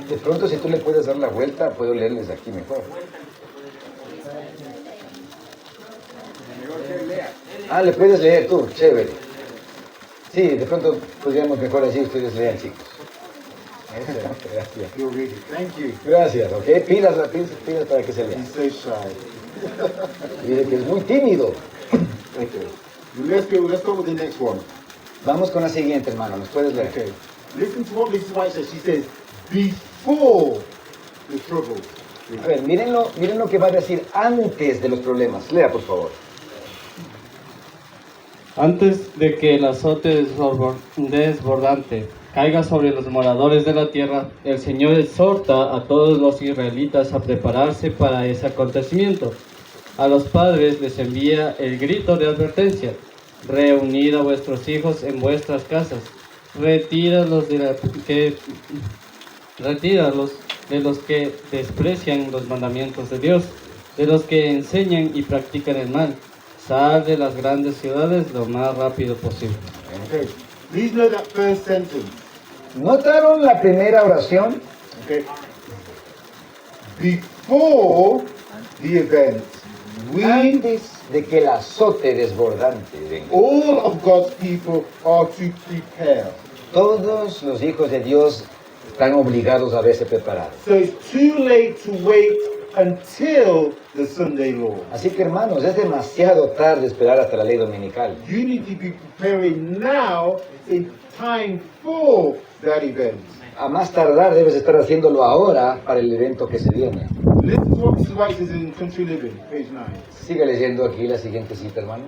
De pronto, si tú le puedes dar la vuelta, puedo leerles aquí mejor. Ah, le puedes leer tú, chévere. Sí, de pronto podríamos mejor así, ustedes lean, chicos. Gracias. You'll read it. Thank you. Gracias, ¿ok? Pilas para que se lea. He's so shy. Dice que es muy tímido. Okay. Let's go with the next one. Vamos con la siguiente, hermano, ¿nos puedes leer? Okay. Listen to what Mrs. White says. She says, before the trouble. A ver, miren lo que va a decir antes de los problemas. Lea, por favor. Antes de que el azote desbordante caiga sobre los moradores de la tierra, el Señor exhorta a todos los israelitas a prepararse para ese acontecimiento. A los padres les envía el grito de advertencia: reunid a vuestros hijos en vuestras casas, retíralos de los que desprecian los mandamientos de Dios, de los que enseñan y practican el mal. Sal de las grandes ciudades lo más rápido posible. Okay. Please know that first sentence. ¿Notaron la primera oración? Okay. Before the event, we, Antes de que el azote desbordante venga. all of God's people, are to prepare. Todos los hijos de Dios están obligados a verse preparados. So it's too late to wait until the Sunday law. Así que, hermanos, es demasiado tarde esperar hasta la ley dominical. You need to be preparing now in time for that event. A más tardar debes estar haciéndolo ahora para el evento que se viene. Listen to what Mrs. White says in Country Living, page 9. Sigue leyendo aquí la siguiente cita, hermano.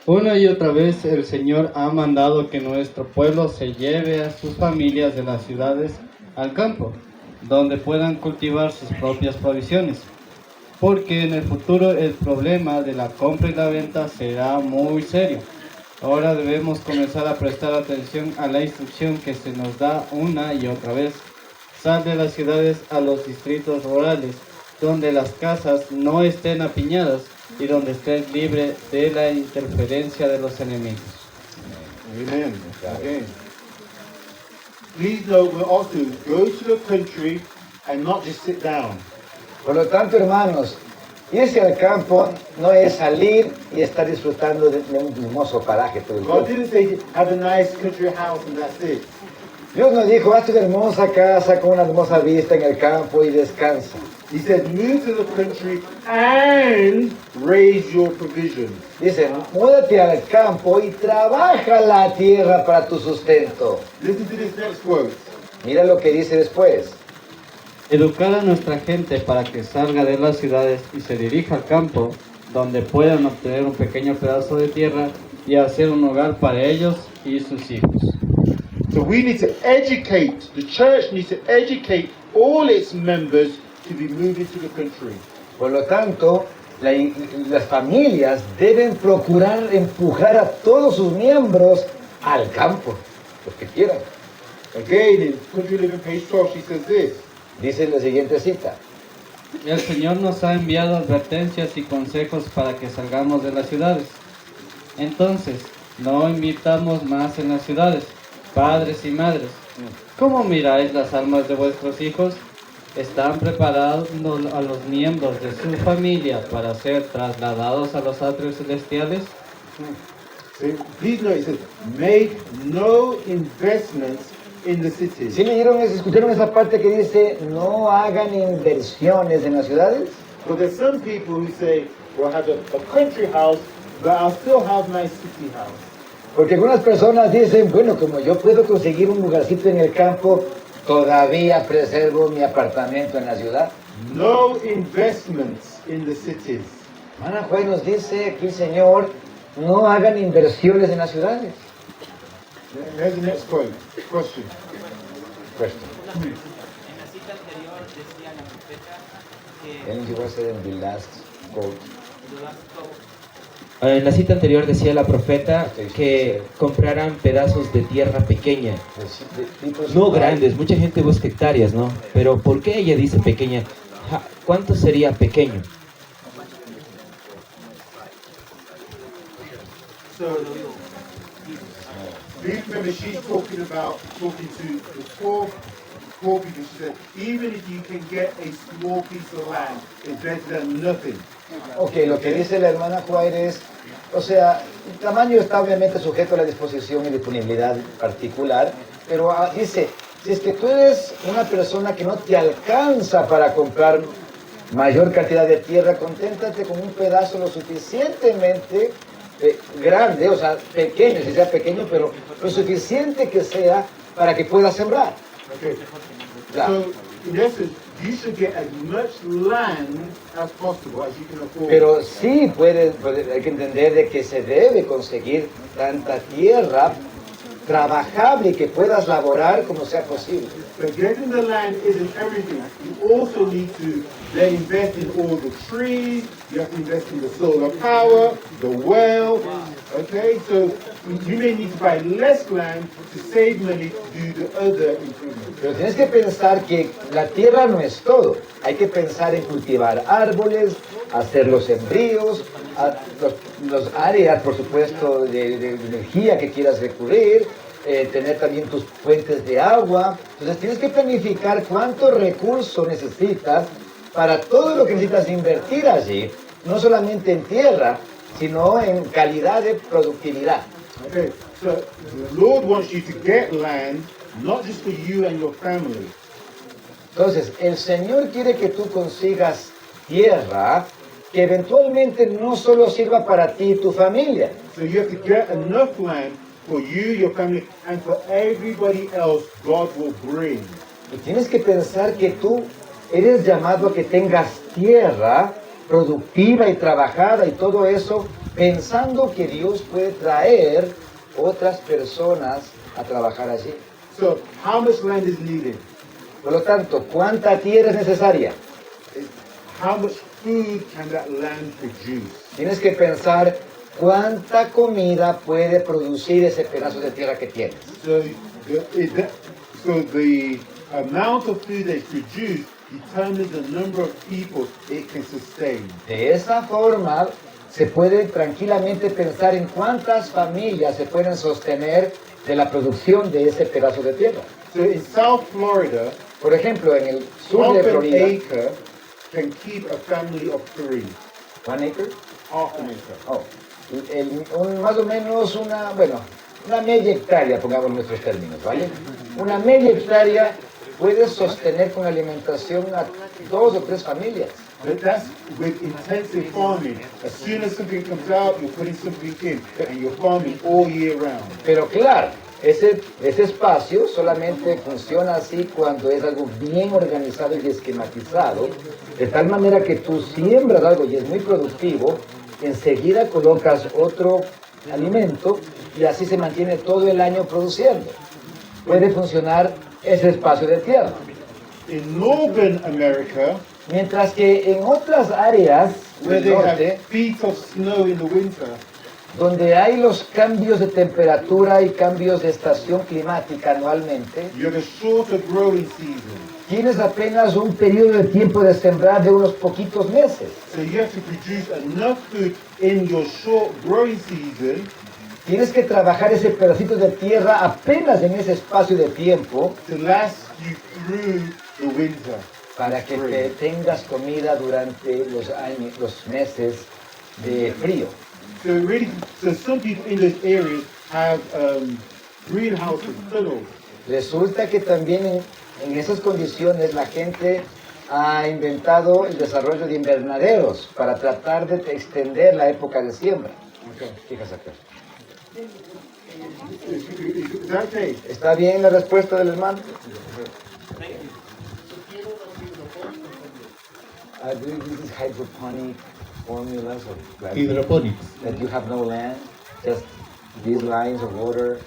Una y otra vez el Señor ha mandado que nuestro pueblo se lleve a sus familias de las ciudades al campo, donde puedan cultivar sus propias provisiones, porque en el futuro el problema de la compra y la venta será muy serio. Ahora debemos comenzar a prestar atención a la instrucción que se nos da una y otra vez. Sal de las ciudades a los distritos rurales, donde las casas no estén apiñadas y donde estés libre de la interferencia de los enemigos. Amen. Again. Please note we're also to go to the country and not just sit down. Por lo tanto, hermanos, irse al campo no es salir y estar disfrutando de un hermoso paraje todo el God tiempo. didn't say have a nice country house and that's it. Dios nos dijo, haz una hermosa casa con una hermosa vista en el campo y descansa. He said move to the country and raise your provisions. Dice, múdate al campo y trabaja la tierra para tu sustento. Listen to this next quote. Mira lo que dice después. Educar a nuestra gente para que salga de las ciudades y se dirija al campo, donde puedan obtener un pequeño pedazo de tierra y hacer un hogar para ellos y sus hijos. So we need to educate, the church needs to educate all its members to be moving to the country. Por lo tanto, las familias deben procurar empujar a todos sus miembros al campo, los que quieran. Again, in Country Living page 12, she says this. Dice la siguiente cita. El Señor nos ha enviado advertencias y consejos para que salgamos de las ciudades. Entonces, no invitamos más en las ciudades, padres y madres. ¿Cómo miráis las almas de vuestros hijos? ¿Están preparando a los miembros de su familia para ser trasladados a los atrios celestiales? So please note, it says, make no investments in the cities. ¿Sí leyeron, escucharon esa parte que dice, no hagan inversiones en las ciudades? But there's some people who say, well, I have a country house, but I'll still have my city house. Porque algunas personas dicen, bueno, como yo puedo conseguir un lugarcito en el campo, todavía preservo mi apartamento en la ciudad. No investments in the cities. Hermana Juez nos dice aquí el Señor, no hagan inversiones en las ciudades. Here's the next quote. Question. Question. En la cita anterior decía la profeta que And you were saying the last quote. en la cita anterior decía la profeta que compraran pedazos de tierra pequeña, no grandes. Mucha gente busca hectáreas, ¿no? Pero ¿por qué ella dice pequeña? ¿Cuánto sería pequeño? So, remember she's talking to the poor people. She said, even if you can get a small piece of land, it's better than nothing. Ok, lo que dice la hermana Juárez es, o sea, el tamaño está obviamente sujeto a la disposición y disponibilidad particular, pero dice, si es que tú eres una persona que no te alcanza para comprar mayor cantidad de tierra, conténtate con un pedazo lo suficientemente grande, o sea, pequeño, si sea pequeño, pero lo suficiente que sea para que puedas sembrar. Okay. Ya. So, in essence, you should get as much land as possible as you can afford. Pero sí hay que entender de que se debe conseguir tanta tierra trabajable y que puedas laborar como sea posible. But getting the land isn't everything. You also need to then invest in all the trees. You have to invest in the solar power, the well. Okay, so you may need to buy less land to save money to do the other improvements. Pero tienes que pensar que la tierra no es todo. Hay que pensar en cultivar árboles, hacer los sembríos, los áreas, por supuesto, de energía que quieras recurrir, tener también tus fuentes de agua. Entonces tienes que planificar cuántos recursos necesitas para todo lo que necesitas invertir allí, no solamente en tierra, sino en calidad de productividad. Okay, so the Lord wants you to get land, not just for you and your family. Entonces, el Señor quiere que tú consigas tierra que eventualmente no solo sirva para ti y tu familia, So you have to get enough land for you, your family, and for everybody else God will bring. y tienes que pensar que tú eres llamado a que tengas tierra productiva y trabajada y todo eso, pensando que Dios puede traer otras personas a trabajar allí. So how much land is needed? Por lo tanto, ¿cuánta tierra es necesaria? How much food can that land produce? Tienes que pensar cuánta comida puede producir ese pedazo de tierra que tienes. So the amount of food that's produced determines the number of people it can sustain. De esa forma, se puede tranquilamente pensar en cuántas familias se pueden sostener de la producción de ese pedazo de tierra. So in South Florida, Por ejemplo, en el sur half de an Florida, acre can keep a family of 3. 1 acre, Half an acre. oh, más o menos una media hectárea, pongamos en nuestros términos, ¿vale? Una media hectárea puede sostener con alimentación a 2 o 3 familias. But that's with intensive farming. As soon as something comes out, you're putting something in, and you're farming all year round. Pero claro, ese espacio solamente funciona así cuando es algo bien organizado y esquematizado, de tal manera que tú siembras algo y es muy productivo, enseguida colocas otro alimento y así se mantiene todo el año produciendo. Puede funcionar ese espacio de tierra. In Northern America, Mientras que en otras áreas where del they norte, have feet of snow in the winter, donde hay los cambios de temperatura y cambios de estación climática anualmente, you have a shorter growing season. tienes apenas un periodo de tiempo de sembrar de unos poquitos meses. So you have to produce enough food in your short growing season Tienes que trabajar ese pedacito de tierra apenas en ese espacio de tiempo to last you through the winter. para que te tengas comida durante los meses de frío. So some people in this area have greenhouses, tunnels. Resulta que también en esas condiciones la gente ha inventado el desarrollo de invernaderos para tratar de extender la época de siembra. Fíjate acá. Is that okay? ¿Está bien la respuesta del hermano? I believe this is hydroponic formulas of Hydroponics. that you have no land, just these lines of water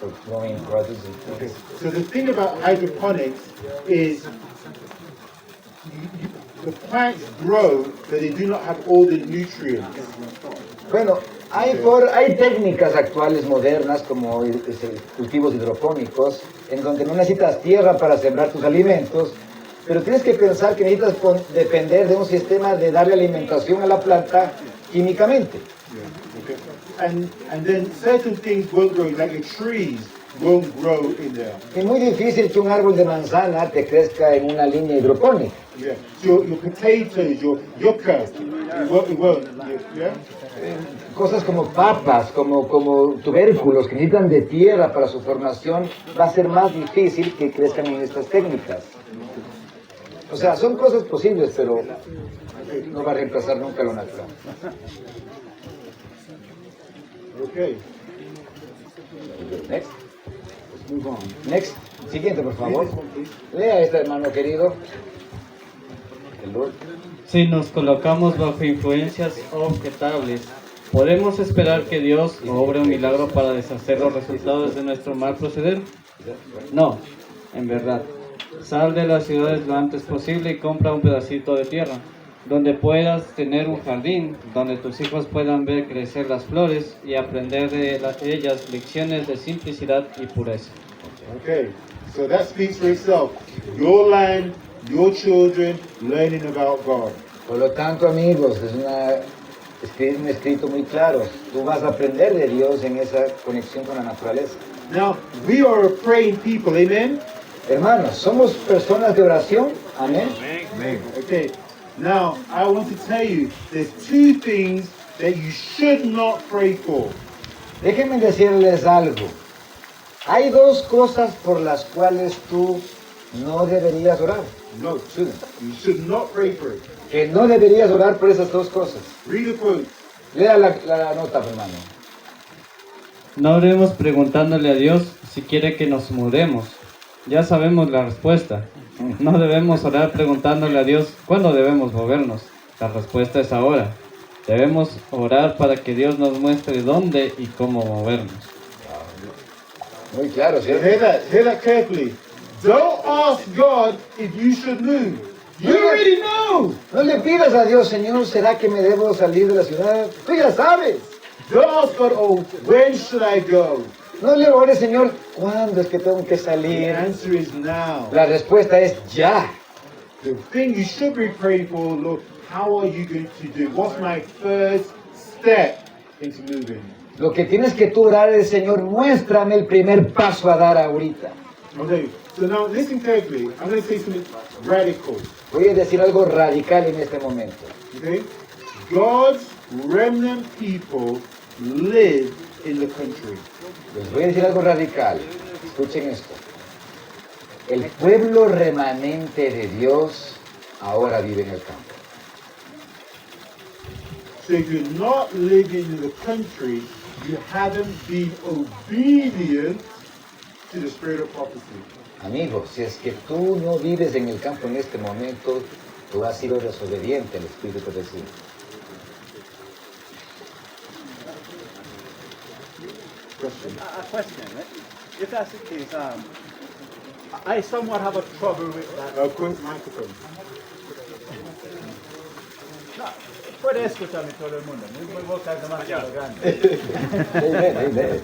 for growing produce and Okay. things. So the thing about hydroponics is the plants grow, but they do not have all the nutrients. Bueno, hay técnicas actuales modernas como cultivos hidropónicos en donde no necesitas tierra para sembrar tus alimentos, pero tienes que pensar que necesitas depender de un sistema de darle alimentación a la planta químicamente. Okay. And then certain things won't grow, like the trees won't grow in there. Es muy difícil que un árbol de manzana te crezca en una línea hidropónica. Yeah. So your potatoes, your yucca, it won't. Yeah. Cosas como papas, como tubérculos que necesitan de tierra para su formación, va a ser más difícil que crezcan en estas técnicas. O sea, son cosas posibles, pero no va a reemplazar nunca lo natural. Okay. Next. Let's move on. Next. Siguiente, por favor. Read this one, please. Lea esta, hermano querido. El Lord. Si nos colocamos bajo influencias objetables, ¿podemos esperar que Dios obre un milagro para deshacer los resultados de nuestro mal proceder? No, en verdad. Sal de las ciudades lo antes posible y compra un pedacito de tierra, donde puedas tener un jardín, donde tus hijos puedan ver crecer las flores y aprender de ellas lecciones de simplicidad y pureza. Okay. So that speaks for itself. Your land, your children learning about God. Por lo tanto, amigos, es un escrito muy claro. Tú vas a aprender de Dios en esa conexión con la naturaleza. Now, we are a praying people, amen? Hermanos, somos personas de oración. Amén. Okay. Now, I want to tell you, there's 2 things that you should not pray for. Déjenme decirles algo. Hay 2 cosas por las cuales tú no deberías orar. No, shouldn't. You should not pray for it. Que no deberías orar por esas 2 cosas. Read the quote. Lea la nota, hermano. No oremos preguntándole a Dios si quiere que nos mudemos. Ya sabemos la respuesta. No debemos orar preguntándole a Dios cuándo debemos movernos. La respuesta es ahora. Debemos orar para que Dios nos muestre dónde y cómo movernos. Muy claro, ¿cierto? Hear that carefully. Don't ask God if you should move. You already know. No le pidas a Dios, Señor, ¿será que me debo salir de la ciudad? Tú ya sabes. Don't ask God, oh, when should I go? No le ores, Señor, ¿cuándo es que tengo que The salir? answer is now. La respuesta es ya. The thing you should be praying for, Lord, how are you going to do? What's my first step into moving? Lo que tienes que tú orar es, Señor, muéstrame el primer paso a dar ahorita. Okay, so now listen carefully. I'm going to say something radical. Voy a decir algo radical en este momento. Okay? God's remnant people live in the country. Les voy a decir algo radical. Escuchen esto. El pueblo remanente de Dios ahora vive en el campo. So if you're not living in the country, you haven't been obedient to the spirit of prophecy. Amigo, si es que tú no vives en el campo en este momento, tú has sido desobediente al Espíritu de Dios. Question. A question. If that's the case, I somewhat have a trouble with that. Microphone. No, puede escucharme todo el mundo. Mi boca es demasiado grande. Amen.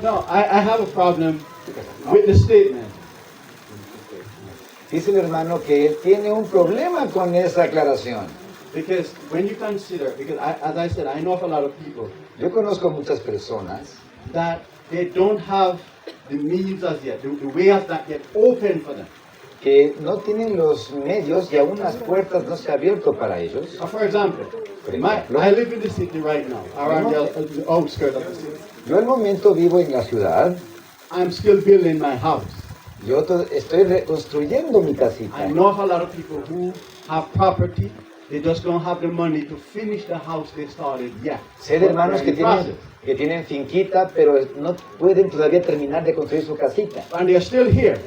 No, I have a problem with the statement. Dice el hermano que él tiene un problema con esa aclaración. Because when you consider, because as I said, I know of a lot of people Yo conozco muchas personas that they don't have the means as yet, the way has not yet open for them. que no tienen los medios y aún las puertas no se han abierto para ellos. For example, I live in the city right now, around the outskirts of the city. Yo al momento vivo en la ciudad, I'm still building my house. yo estoy reconstruyendo mi casita. I know of a lot of people who have property, they just don't have the money to finish the house they started yet. Sé de hermanos They're que in the process. tienen finquita, pero no pueden todavía terminar de construir su casita. And they're still here.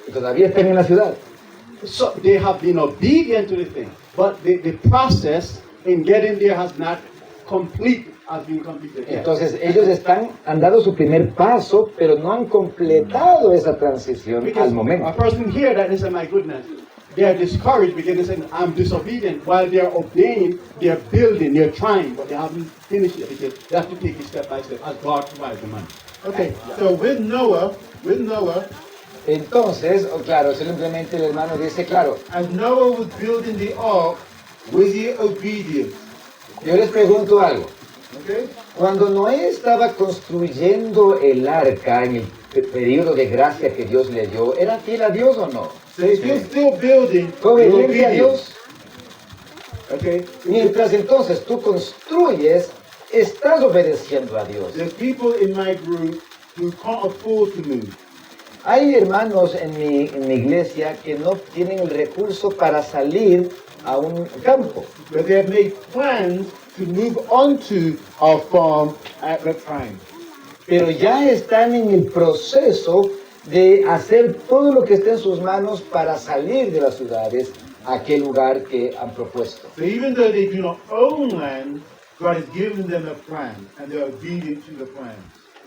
Y todavía están en la ciudad. So they have been obedient to the thing, but the process in getting there has not been completed yet. Entonces ellos han dado su primer paso, pero no han completado esa transición Because al momento. a person here that they say, my goodness, they are discouraged because they say, I'm disobedient. While they are obeying, they are building, they are trying, but they haven't finished it because they have to take it step by step as God provides the money. Okay, so with Noah, Entonces, claro, simplemente el hermano dice, claro, as Noah was building the ark, was he obedient? yo les pregunto algo. Okay? Cuando Noé estaba construyendo el arca en el periodo de gracia que Dios le dio, ¿era fiel a Dios o no? So if you're still building, ¿Fue you're obediente a obedient. Dios? Okay? Mientras entonces tú construyes, estás obedeciendo a Dios. There's people in my group who can't afford to move. Hay hermanos en mi iglesia que no tienen el recurso para salir a un campo, But they have made plans to move onto our farm at that time. pero ya están en el proceso de hacer todo lo que esté en sus manos para salir de las ciudades a aquel lugar que han propuesto. So even though they do not own land, God has given them a plan, and they're obedient to the plan.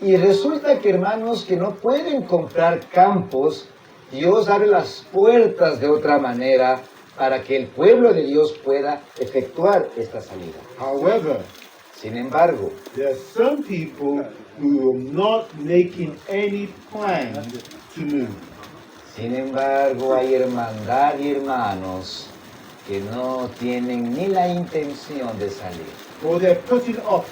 Y resulta que hermanos que no pueden comprar campos, Dios abre las puertas de otra manera para que el pueblo de Dios pueda efectuar esta salida. However, Sin embargo, there are some people who are not making any plans to move. hay hermandad y hermanos que no tienen ni la intención de salir. Or they're putting off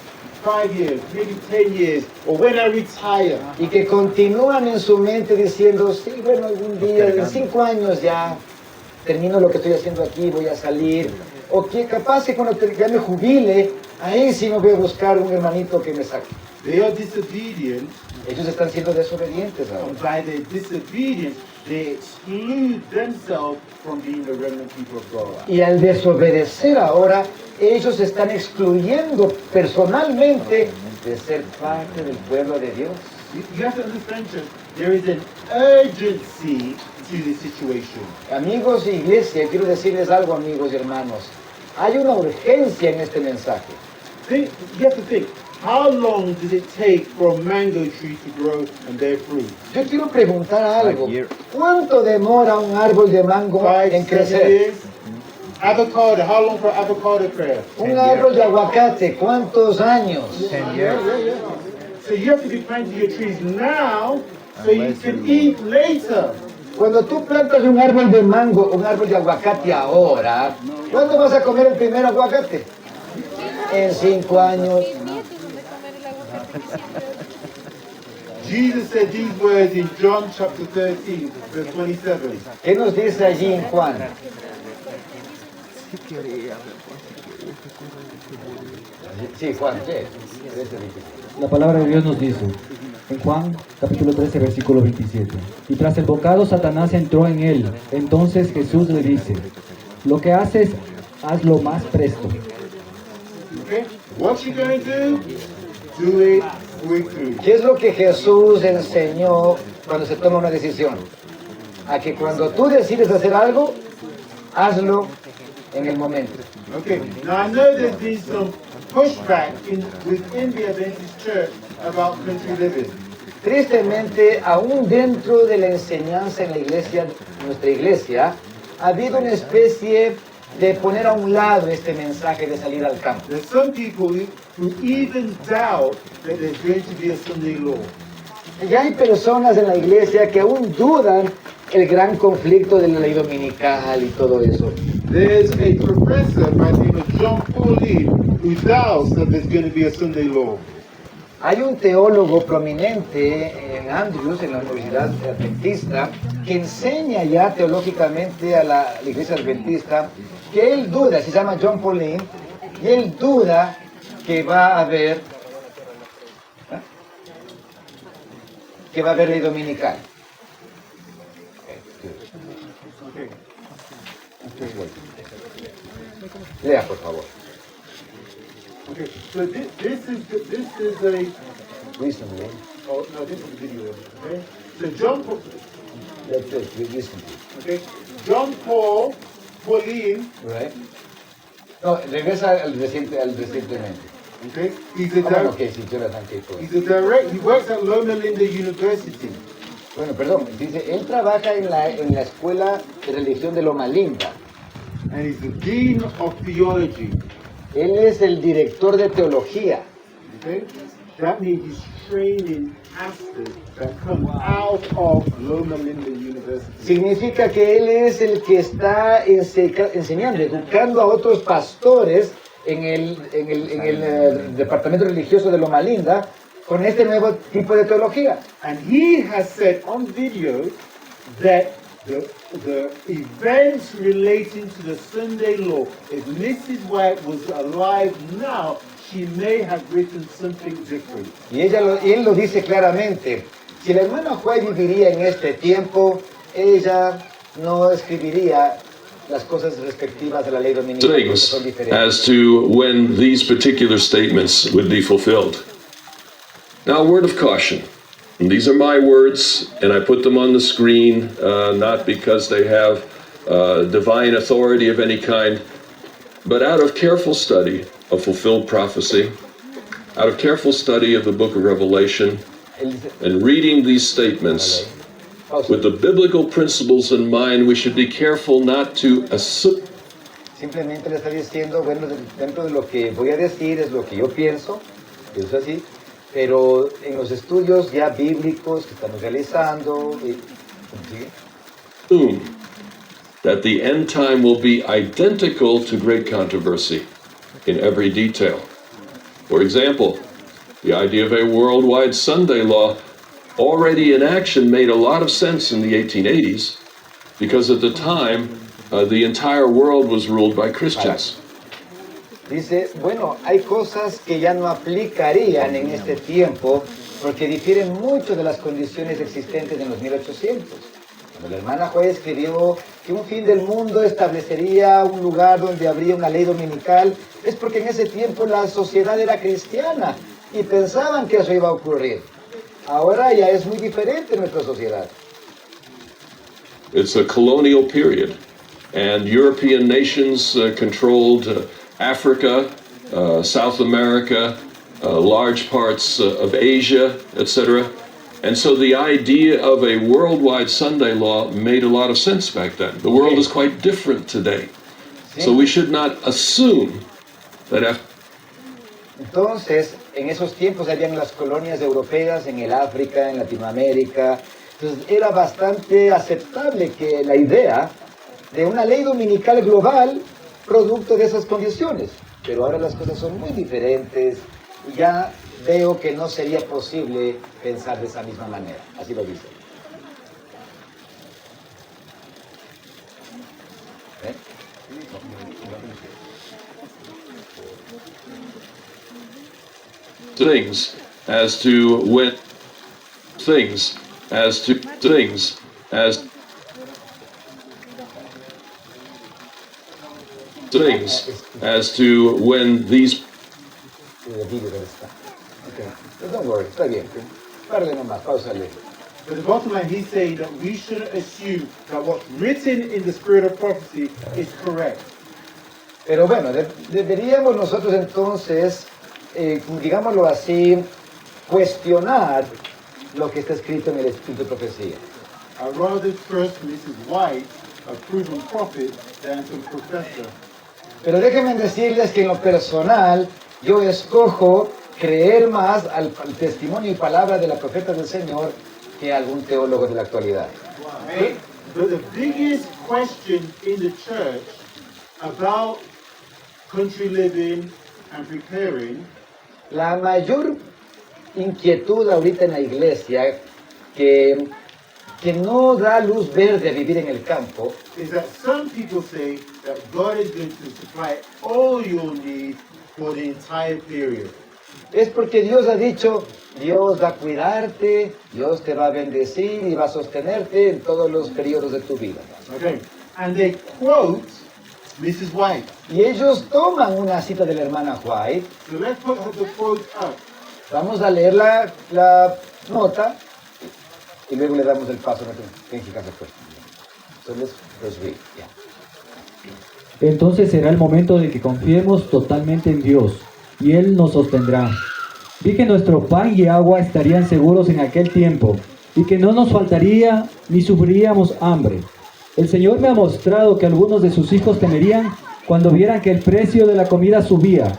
5 years, maybe 10 years, or when I retire. Y que continúan en su mente diciendo, sí, bueno, algún día, en 5 años ya termino lo que estoy haciendo aquí, voy a salir. O que capaz que cuando ya me jubile, ahí sí me voy a buscar un hermanito que me saque. They are disobedient, Ellos están siendo desobedientes ahora. and by their disobedience, they exclude themselves from being the remnant people of God. Y al desobedecer ahora, ellos están excluyendo personalmente de ser parte del pueblo de Dios. You have to understand, church, there is an urgency to the situation. Amigos de iglesia, quiero decirles algo, amigos y hermanos. Hay una urgencia en este mensaje. You have to think, how long does it take for a mango tree to grow and bear fruit? Yo quiero preguntar algo. ¿Cuánto demora un árbol de mango 5, en 7 crecer? years? Avocado, how long for avocado prayer? Un árbol de aguacate, ¿cuántos años? So you have to be planting your trees now so you can eat later. Cuando tú plantas un árbol de mango, un árbol de aguacate ahora, ¿cuándo vas a comer el primer aguacate? En 5 años. Jesus said these words in John chapter 13, verse 27. ¿Qué nos dice allí en Juan? Sí, Juan, ¿qué? La palabra de Dios nos dice, en Juan capítulo 13, versículo 27, y tras el bocado Satanás entró en él. Entonces Jesús le dice, lo que haces, hazlo más presto. Okay? What you going to do it quickly. ¿Qué es lo que Jesús enseñó cuando se toma una decisión? A que cuando tú decides hacer algo, hazlo en el momento. Okay, now I know there's been some pushback within the Adventist Church about country living. Tristemente, aún dentro de la enseñanza en la iglesia, nuestra iglesia, ha habido una especie de poner a un lado este mensaje de salir al campo. There's some people who even doubt that there's going to be a Sunday law. Y hay personas en la iglesia que aún dudan el gran conflicto de la ley dominical y todo eso. There's a professor by the name of John Pauline who doubts that there's going to be a Sunday law. Hay un teólogo prominente en Andrews, en la Universidad Adventista, que enseña ya teológicamente a la iglesia adventista, que él duda, se llama John Pauline, y él duda que va a haber ley dominical. Lea, por favor. Okay, so this is a Recently. oh no, this is a video. Okay, so John okay, John Pauline. Right. No, regresa al recientemente. Okay, he's a He's he works at Loma Linda University. Bueno, perdón, dice, él trabaja en la escuela de religión de Loma Linda. And he's the dean of theology. Él es el director de teología. Okay, that means he's training pastors that come out of Loma Linda University. Significa que él es el que está enseñando, educando a otros pastores en el departamento religioso de Loma Linda con este nuevo tipo de teología. And he has said on video that the events relating to the Sunday law, if Mrs. White was alive now, she may have written something different. Y él lo dice claramente. Si la hermana White viviría en este tiempo, ella no escribiría las cosas respectivas de la ley dominical, porque son diferentes. As to when these particular statements would be fulfilled. Now, a word of caution. And these are my words, and I put them on the screen, not because they have divine authority of any kind, but out of careful study of fulfilled prophecy, out of careful study of the book of Revelation, and reading these statements with the biblical principles in mind, we should be careful not to assume. Simplemente le está diciendo, bueno, dentro de lo que voy a decir es lo que yo pienso, es así. Pero en los estudios ya bíblicos que estamos realizando, that the end time will be identical to great controversy in every detail. For example, the idea of a worldwide Sunday law already in action made a lot of sense in the 1880s because at the time the entire world was ruled by Christians. Dice, bueno, hay cosas que ya no aplicarían en este tiempo porque difieren mucho de las condiciones existentes en los 1800. Cuando la hermana White escribió que un fin del mundo establecería un lugar donde habría una ley dominical, es porque en ese tiempo la sociedad era cristiana y pensaban que eso iba a ocurrir. Ahora ya es muy diferente nuestra sociedad. It's a colonial period, and European nations controlled Africa, South America, large parts of Asia, etc. And so the idea of a worldwide Sunday law made a lot of sense back then. The world is quite different today. So we should not assume that after Entonces, en esos tiempos habían las colonias europeas en el África, en Latinoamérica. Entonces, era bastante aceptable que la idea de una ley dominical global producto de esas condiciones. Pero ahora las cosas son muy diferentes y ya veo que no sería posible pensar de esa misma manera. Así lo dice. ¿Eh? things as to when things as to things as things as to when these Okay. Don't worry, está bien. Párale nomás, pausale. But the bottom line, he's saying that we shouldn't assume that what's written in the spirit of prophecy is correct. Pero bueno, deberíamos nosotros entonces, digámoslo así, cuestionar lo que está escrito en el Espíritu de Profecía. I'd rather trust Mrs. White, a proven prophet, than some professor. Pero déjenme decirles que en lo personal, yo escojo creer más al testimonio y palabra de la profeta del Señor que a algún teólogo de la actualidad. But the biggest question in the church about country living and preparing, la mayor inquietud ahorita en la iglesia que no da luz verde a vivir en el campo is that some people say that God is going to supply all your needs for the entire period. Es porque Dios ha dicho, Dios va a cuidarte, Dios te va a bendecir y va a sostenerte en todos los periodos de tu vida. Okay. And they quote Mrs. White. Y ellos toman una cita de la hermana White. So let's put the quote up. Vamos a leer la nota y luego le damos el paso a nuestro después. So let's read. Yeah. Entonces será el momento de que confiemos totalmente en Dios, y Él nos sostendrá. Vi que nuestro pan y agua estarían seguros en aquel tiempo, y que no nos faltaría ni sufriríamos hambre. El Señor me ha mostrado que algunos de sus hijos temerían cuando vieran que el precio de la comida subía,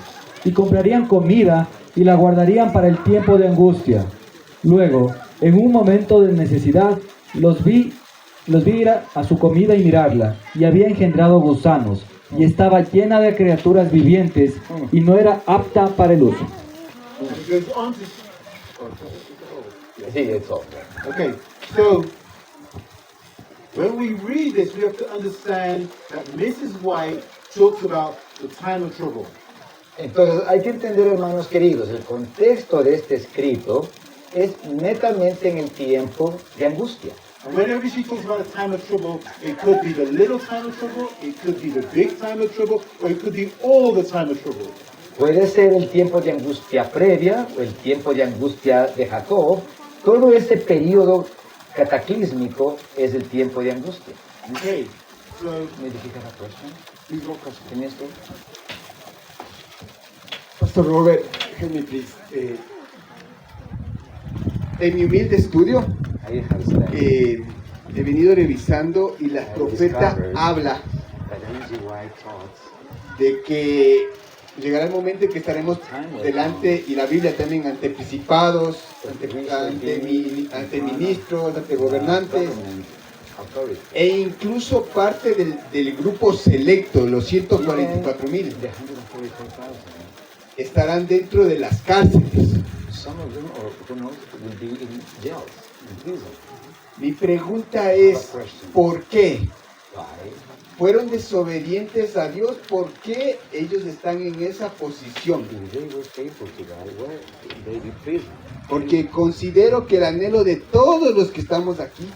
y comprarían comida y la guardarían para el tiempo de angustia. Luego, en un momento de necesidad, los vi ir a su comida y mirarla, y había engendrado gusanos, y estaba llena de criaturas vivientes, y no era apta para el uso. Okay, so when we read this, we have to understand that Mrs. White talks about the time of trouble. Entonces hay que entender, hermanos queridos, el contexto de este escrito es netamente en el tiempo de angustia. And whenever she talks about a time of trouble, it could be the little time of trouble, it could be the big time of trouble, or it could be all the time of trouble. Puede ser el tiempo de angustia previa o el tiempo de angustia de Jacob. Todo ese periodo cataclísmico es el tiempo de angustia. Okay, so ¿Me dijiste la cuestión? please go question. ¿Tenías tú? Pastor Robert, help me please. En mi humilde estudio, he venido revisando y la profeta habla de que llegará el momento en que estaremos delante, y la Biblia también, ante principados, ante ministros, ante gobernantes, e incluso parte del grupo selecto, los 144,000, estarán dentro de las cárceles. Mi pregunta es, ¿por qué? ¿Fueron desobedientes a Dios? ¿Por qué ellos están en esa posición? Porque considero que el anhelo de todos los que estamos aquí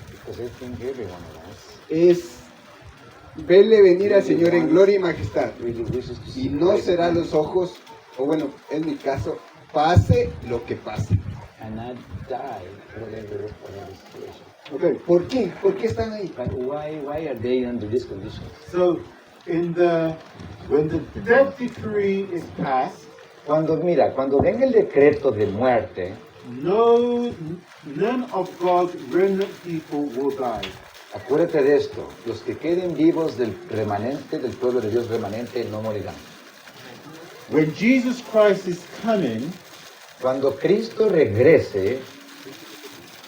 es verle venir al Señor en gloria y majestad. Y no será los ojos, o bueno, en mi caso, pase lo que pase. Okay. ¿Por qué? ¿Por qué están ahí? Why are they under this condition? So, when the death decree is passed, cuando venga el decreto de muerte, none of God's remnant people will die. Acuérdate de esto, los que queden vivos del remanente, del pueblo de Dios remanente, no morirán. When Jesus Christ is coming, cuando Cristo regrese,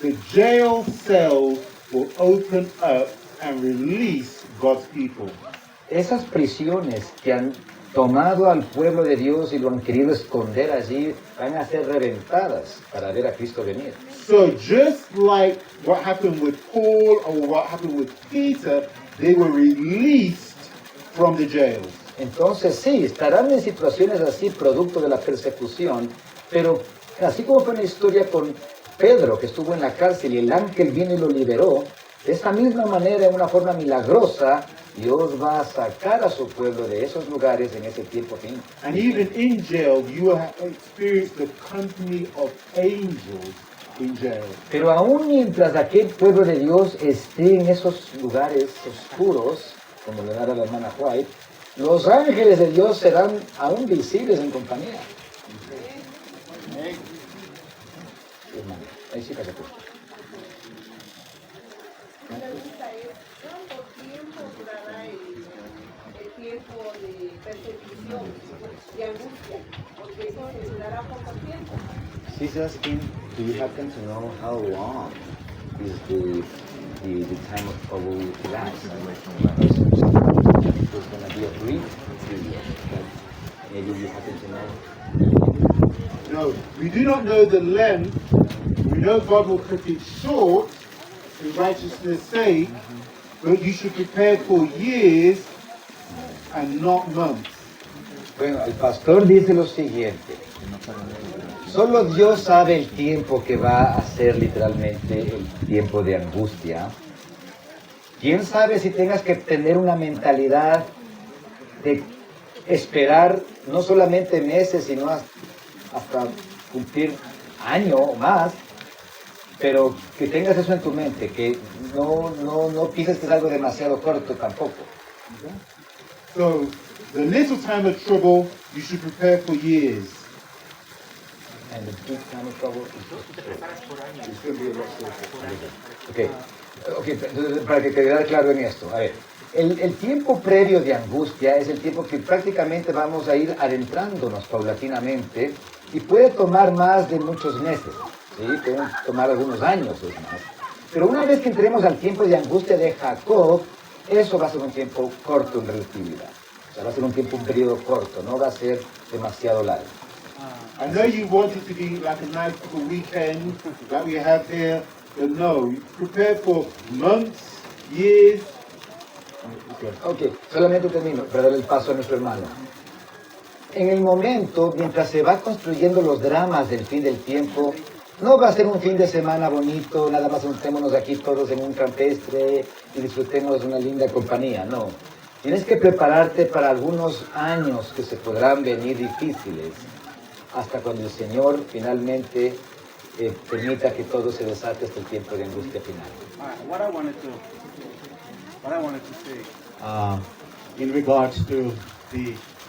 the jail cells will open up and release God's people. Esas prisiones que han tomado al pueblo de Dios y lo han querido esconder allí, van a ser reventadas para ver a Cristo venir. So just like what happened with Paul or what happened with Peter, they were released from the jails. Entonces sí, estarán en situaciones así, producto de la persecución, pero así como fue una historia con Pedro, que estuvo en la cárcel y el ángel vino y lo liberó, de esta misma manera, de una forma milagrosa, Dios va a sacar a su pueblo de esos lugares en ese tiempo fin. And even in jail, you will experience the company of angels in jail. Pero aún mientras aquel pueblo de Dios esté en esos lugares oscuros, como le dará la hermana White, los ángeles de Dios serán aún visibles en compañía. Hermano, ahí sí pasa justo. Tiempo de persecución, de angustia, porque eso se durará poco tiempo. She's asking, do you happen to know how long is the time of trouble will last? It's going to be a brief period, but maybe you happen to know. No, we do not know the length. We know God will cut it short in righteousness' sake, but you should prepare for years and not months. Bueno, el pastor dice lo siguiente. Solo Dios sabe el tiempo que va a ser literalmente el tiempo de angustia. ¿Quién sabe si tengas que tener una mentalidad de esperar no solamente meses, sino hasta cumplir año o más? Pero que tengas eso en tu mente, que no pienses que es algo demasiado corto tampoco. So, the little time of trouble, you should prepare for years. And the big time of trouble is going to be a lot shorter. Okay, para que quede claro en esto. A ver, el tiempo previo de angustia es el tiempo que prácticamente vamos a ir adentrándonos paulatinamente y puede tomar más de muchos meses. ¿Sí? Pueden tomar algunos años o más. Pero una vez que entremos al tiempo de angustia de Jacob, eso va a ser un tiempo corto en relatividad. O sea, va a ser un periodo corto, no va a ser demasiado largo. I know you want it to be like a nice little weekend that we have here, but no, you prepare for months, years. Ok, solamente termino para darle el paso a nuestro hermano. En el momento, mientras se va construyendo los dramas del fin del tiempo, no va a ser un fin de semana bonito, nada más juntémonos aquí todos en un campestre y disfrutemos de una linda compañía, no. Tienes que prepararte para algunos años que se podrán venir difíciles, hasta cuando el Señor finalmente permita que todo se desate hasta el tiempo de angustia final. What I wanted to say in regards to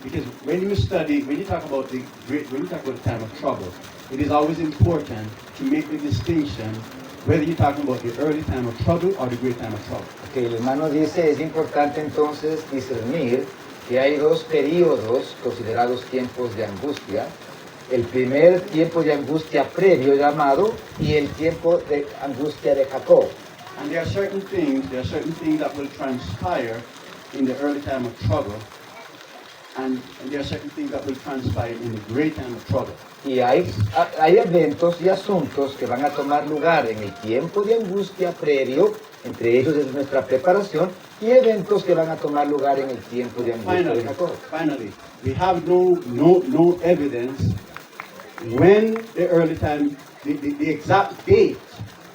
because when you talk about the time of trouble, it is always important to make the distinction whether you're talking about the early time of trouble or the great time of trouble. Okay, el hermano dice, es importante entonces discernir que hay dos periodos considerados tiempos de angustia. El primer tiempo de angustia previo llamado y el tiempo de angustia de Jacob. And there are certain things that will transpire in the early time of trouble, and there are certain things that will transpire in the great time of trouble. Y hay eventos y asuntos que van a tomar lugar en el tiempo de angustia previo, entre ellos es nuestra preparación, y eventos que van a tomar lugar en el tiempo de angustia de Jacob. Finally, we have no evidence when the early time, the exact date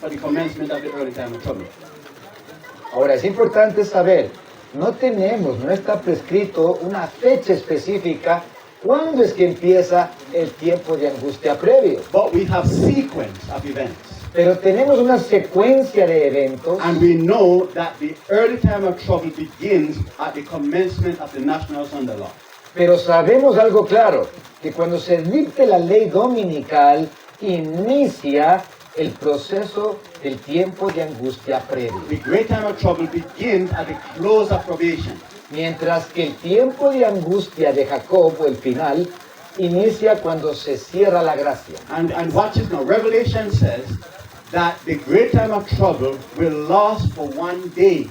for the commencement of the early time of trouble. Ahora, es importante saber, no está prescrito una fecha específica cuándo es que empieza el tiempo de angustia previo. But we have sequence of events. Pero tenemos una secuencia de eventos. And we know that the early time of trouble begins at the commencement of the National Sunday Law. Pero sabemos algo claro, que cuando se dicte la ley dominical, inicia el proceso del tiempo de angustia previo. The great time of trouble begins at the close of probation. Mientras que el tiempo de angustia de Jacob, o el final, inicia cuando se cierra la gracia. And watch this now. Revelation says that the great time of trouble will last for 1 day.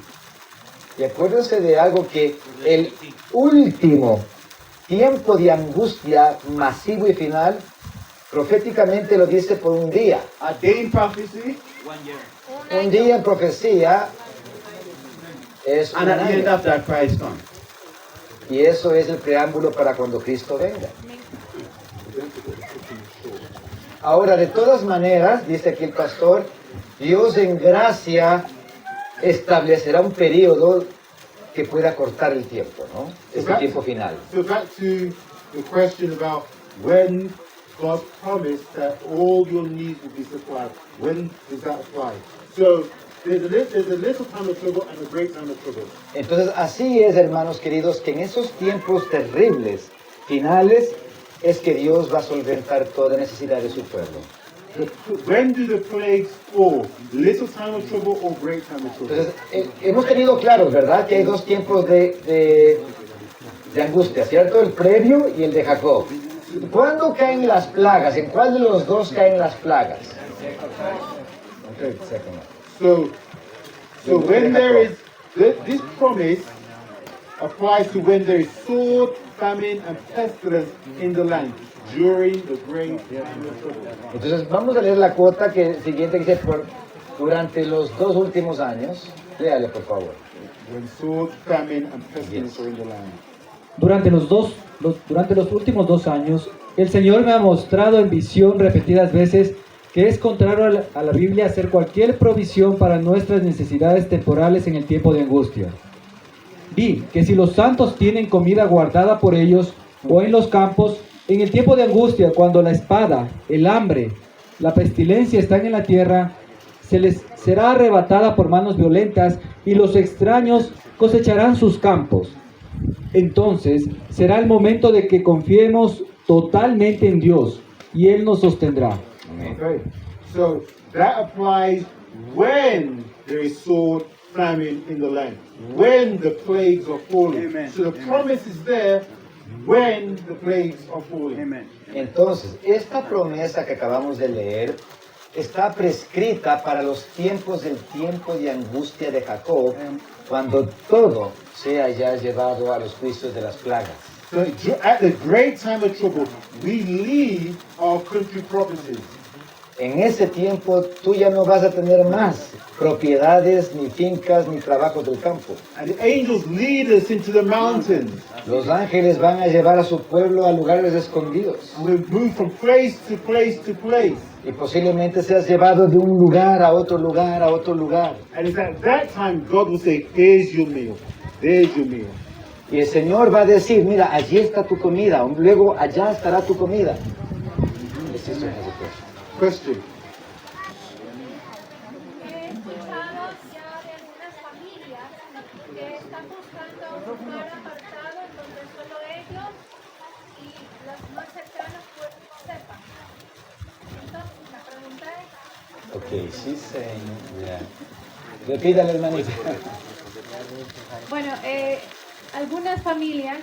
Y acuérdense de algo, que el último tiempo de angustia masivo y final, proféticamente lo dice por un día. A day in prophecy. Un día en profecía es un And at the end año. of that, Christ comes. Y eso es el preámbulo para cuando Cristo venga. Ahora, de todas maneras, dice aquí el pastor, Dios en gracia establecerá un periodo que pueda cortar el tiempo, ¿no? Es el tiempo final. So back to the question about when God promised that all your needs will be supplied. When does that apply? So there's a little time of trouble and a great time of trouble. Entonces, así es, hermanos queridos, que en esos tiempos terribles, finales, es que Dios va a solventar toda necesidad de su pueblo. When do the plagues fall? Little time of trouble or great time of trouble? Entonces, hemos tenido claros, ¿verdad?, que hay dos tiempos de angustia, ¿cierto? El previo y el de Jacob. ¿Cuándo caen las plagas? ¿En cuál de los dos caen las plagas? Okay, second one. So when there is, this promise applies to when there is sword, famine, and pestilence in the land during the great time of trouble. Entonces, vamos a leer la cuota que siguiente que dice, durante los 2 últimos años. Léale, por favor. When sword, famine, and pestilence are in the land. Durante los últimos 2 años, el Señor me ha mostrado en visión repetidas veces que es contrario a la Biblia hacer cualquier provisión para nuestras necesidades temporales en el tiempo de angustia. Vi que si los santos tienen comida guardada por ellos o en los campos, en el tiempo de angustia, cuando la espada, el hambre, la pestilencia están en la tierra, se les será arrebatada por manos violentas y los extraños cosecharán sus campos. Entonces será el momento de que confiemos totalmente en Dios y Él nos sostendrá. Okay, so that applies when there is sword, famine in the land, when the plagues are falling. Amen. So the promise is there when the plagues are falling. Amen. Entonces, esta promesa que acabamos de leer está prescrita para los tiempos del tiempo de angustia de Jacob, cuando todo sea ya llevado a los juicios de las plagas. So at the great time of trouble, we leave our country properties. En ese tiempo tú ya no vas a tener más propiedades, ni fincas, ni trabajos del campo. And the angels lead us into the mountains. Los ángeles van a llevar a su pueblo a lugares escondidos. And we move from place to place to place. Y posiblemente seas llevado de un lugar a otro lugar, a otro lugar. And it's at that time God will say, here's your meal. There's your meal. Y el Señor va a decir, mira, allí está tu comida, luego allá estará tu comida. Question. He escuchado ya de algunas familias que están buscando un lugar apartado en donde solo ellos y los más cercanos pues sepan. Entonces, la pregunta es... Ok, she's saying, yeah. Repítale, hermanita. Bueno, algunas familias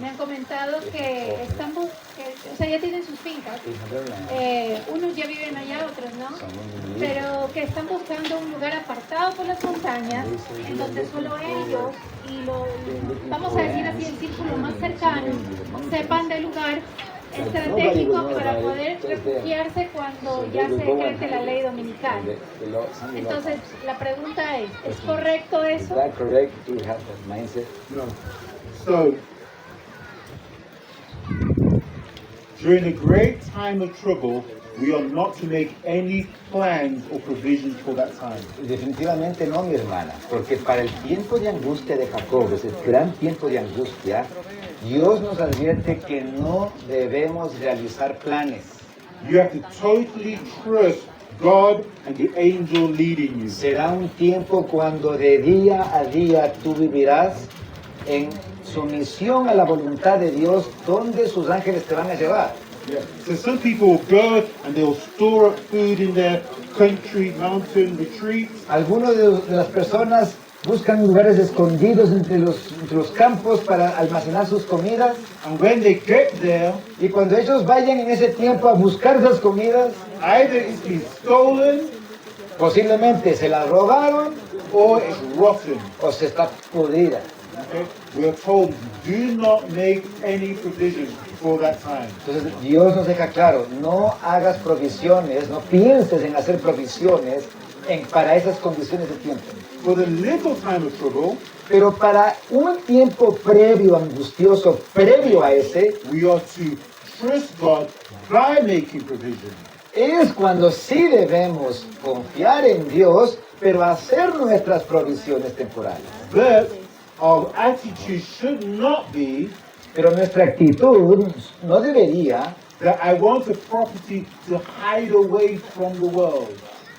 me han comentado que están o sea, ya tienen sus fincas. Unos ya viven allá, otros no. Pero que están buscando un lugar apartado por las montañas, en donde solo ellos y vamos a decir así, el círculo más cercano sepan del lugar estratégico para poder refugiarse cuando ya se decrete la ley dominical. Entonces, la pregunta es correcto eso? No. So, during the great time of trouble, we are not to make any plans or provisions for that time. Definitivamente no, mi hermana, porque para el tiempo de angustia de Jacob, ese gran tiempo de angustia, Dios nos advierte que no debemos realizar planes. You have to totally trust God and the angel leading you. Será un tiempo cuando de día a día tú vivirás en sumisión a la voluntad de Dios, donde sus ángeles te van a llevar. Yeah. So some people will go and they'll store up food in their country mountain retreats. Algunos de las personas buscan lugares escondidos entre los campos para almacenar sus comidas. And when they get there, y cuando ellos vayan en ese tiempo a buscar esas comidas, either it's been stolen, posiblemente se las robaron, or it's rotten. O se está podrida. Okay? We are told, do not make any provision for that time. Entonces Dios nos deja claro, no hagas provisiones, no pienses en hacer provisiones para esas condiciones de tiempo. For the little time of trouble, pero para un tiempo previo, angustioso, previo a ese, we are to trust God by making provision. Es cuando sí debemos confiar en Dios, pero hacer nuestras provisiones temporales. But our attitude should not be, pero nuestra actitud no debería, that I want a property to hide away from the world.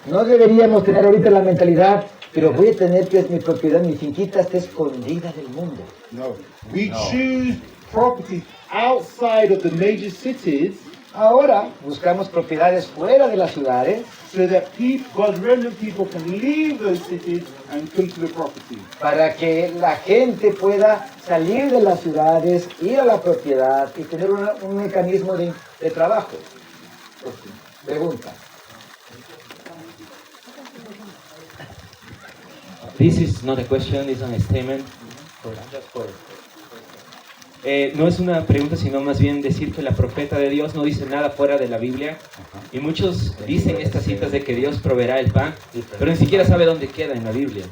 No deberíamos tener ahorita la mentalidad, pero voy a tener que mi propiedad, mi finquita está escondida del mundo. No. We choose properties outside of the major cities. Ahora buscamos propiedades fuera de las ciudades, so that God's remnant people can leave those cities and come to the property. Para que la gente pueda salir de las ciudades, ir a la propiedad y tener un mecanismo de trabajo. Pregunta. This is not a question, it's a statement. No es una pregunta, sino más bien decir que la profeta de Dios no dice nada fuera de la Biblia. Y muchos dicen estas citas de que Dios proveerá el pan, pero ni siquiera sabe dónde queda en la Biblia.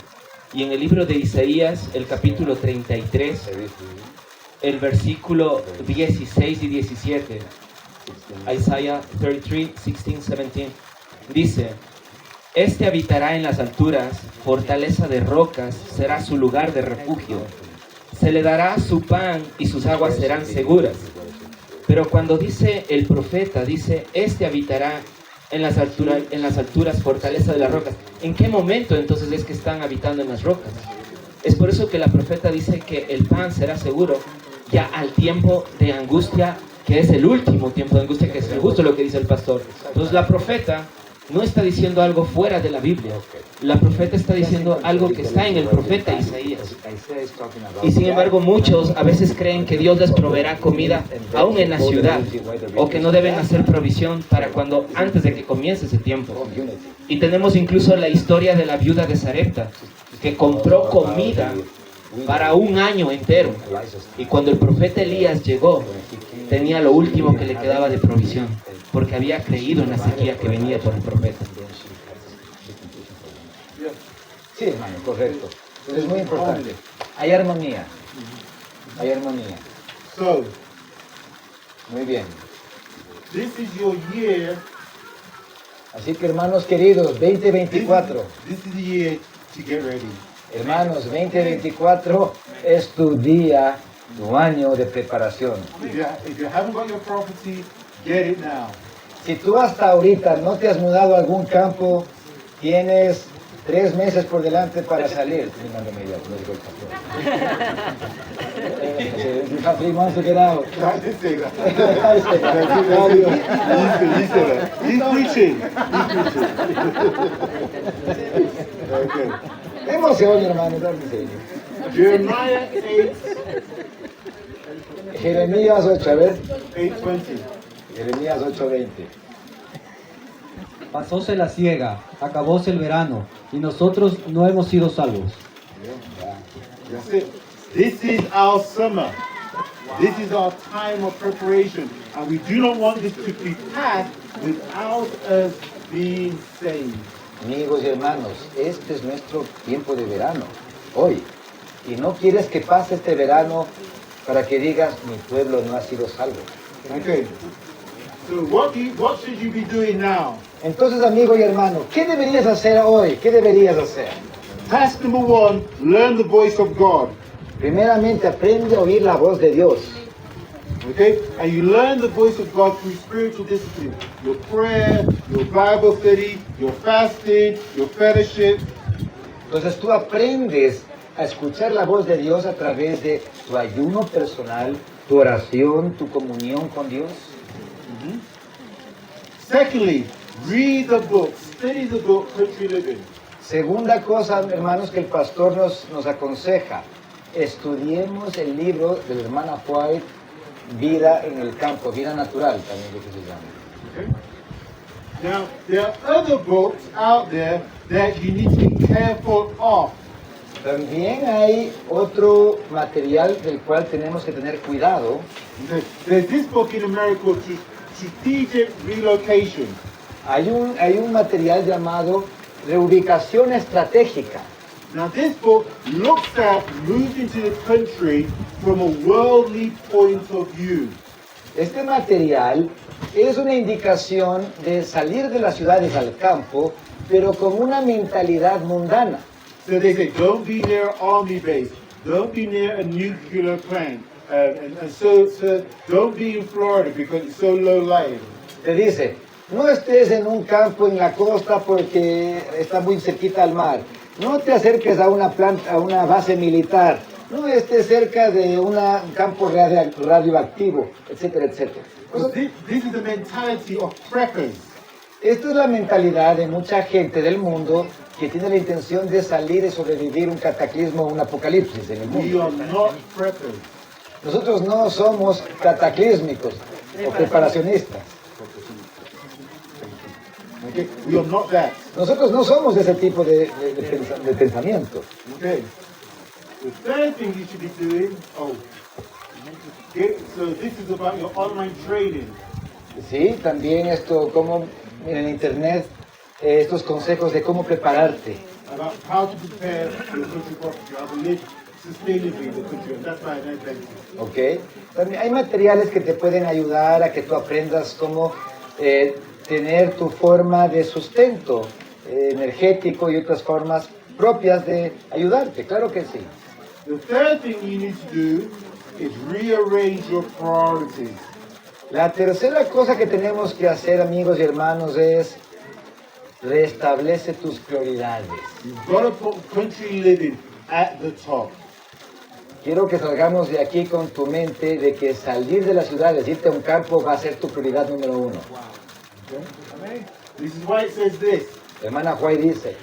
Y en el libro de Isaías, el capítulo 33, el versículo 16 y 17, Isaiah 33, 16, 17, dice: Este habitará en las alturas, fortaleza de rocas, será su lugar de refugio. Se le dará su pan y sus aguas serán seguras. Pero cuando dice el profeta, dice, este habitará en las alturas, fortaleza de las rocas. ¿En qué momento entonces es que están habitando en las rocas? Es por eso que la profeta dice que el pan será seguro ya al tiempo de angustia, que es el último tiempo de angustia, que es justo lo que dice el pastor. Entonces la profeta no está diciendo algo fuera de la Biblia. La profeta está diciendo algo que está en el profeta Isaías. Y sin embargo muchos a veces creen que Dios les proveerá comida aún en la ciudad, o que no deben hacer provisión para antes de que comience ese tiempo. Y tenemos incluso la historia de la viuda de Sarepta, que compró comida para un año entero. Y cuando el profeta Elías llegó, tenía lo último que le quedaba de provisión, porque había creído en la sequía que venía por el profeta. Sí, hermano, correcto. Es muy importante. Hay armonía. Hay armonía. So, muy bien. This is your year. Así que, hermanos queridos, 2024. This is the year to get ready. Hermanos, 2024 es tu día, tu año de preparación. If you haven't got your property, get it now. Si tú hasta ahorita no te has mudado a algún campo, tienes 3 meses por delante para salir. Emoción, hermano, Jeremiah 8. Jeremías 8, a ver. 8:20. Jeremías 8:20. Pasóse la siega, acabóse el verano, y nosotros no hemos sido salvos. That's it. This is our summer. This is our time of preparation. And we do not want this to be passed without us being saved. Amigos y hermanos, este es nuestro tiempo de verano, hoy. Y no quieres que pase este verano para que digas, mi pueblo no ha sido salvo. Okay. So what should you be doing now? Entonces, amigo y hermano, ¿qué deberías hacer hoy? ¿Qué deberías hacer? Task number 1, learn the voice of God. Primeramente, aprende a oír la voz de Dios. Okay? And you learn the voice of God through spiritual discipline. Your prayer, your Bible study, your fasting, your fellowship. Entonces tú aprendes a escuchar la voz de Dios a través de tu ayuno personal, tu oración, tu comunión con Dios. Secondly, read the book, study the book, Country Living. Segunda cosa, hermanos, que el pastor nos aconseja, estudiemos el libro de la hermana White, Vida en el Campo, Vida Natural, también lo que se llama. Okay? Now, there are other books out there that you need to be careful of. También hay otro material del cual tenemos que tener cuidado. There's this book in America called Strategic Relocation. Hay un material llamado Reubicación Estratégica. Now this book looks at moving to the country from a worldly point of view. Este material es una indicación de salir de las ciudades al campo, pero con una mentalidad mundana. So they say, don't be near an army base, don't be near a nuclear plant, and so don't be in Florida because it's so low lying. Te dice, no estés en un campo en la costa porque está muy cerquita al mar. No te acerques a una planta, a una base militar. No estés cerca de un campo radioactivo, etcétera, etcétera. This is the mentality of preppers. Esta es la mentalidad de mucha gente del mundo que tiene la intención de salir y sobrevivir un cataclismo o un apocalipsis en el We mundo. are not preppers. Nosotros no somos cataclísmicos o preparacionistas. Okay? We are not that. Nosotros no somos de ese tipo de pensamiento. Okay. The third thing you should be doing, so this is about your online training. Sí, también esto, como en internet, estos consejos de cómo prepararte. About how to prepare your country property, how to live sustainably in the country, and that's why I invented it. Okay. También hay materiales que te pueden ayudar a que tú aprendas cómo tener tu forma de sustento energético y otras formas propias de ayudarte, claro que sí. The third thing you need to do is rearrange your priorities. La tercera cosa que tenemos que hacer, amigos y hermanos, es restablece tus prioridades. You've got to put country living at the top. Quiero que salgamos de aquí con tu mente de que salir de las ciudades, irte a un campo, va a ser tu prioridad número uno. Okay? This is why it says this. Hermana White dice,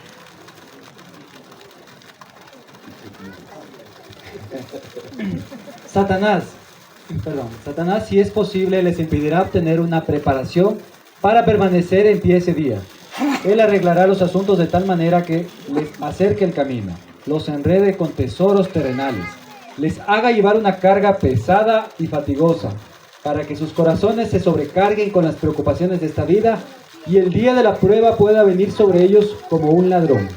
Satanás, si es posible, les impedirá obtener una preparación para permanecer en pie ese día. Él arreglará los asuntos de tal manera que les acerque el camino, los enrede con tesoros terrenales, les haga llevar una carga pesada y fatigosa, para que sus corazones se sobrecarguen con las preocupaciones de esta vida y el día de la prueba pueda venir sobre ellos como un ladrón.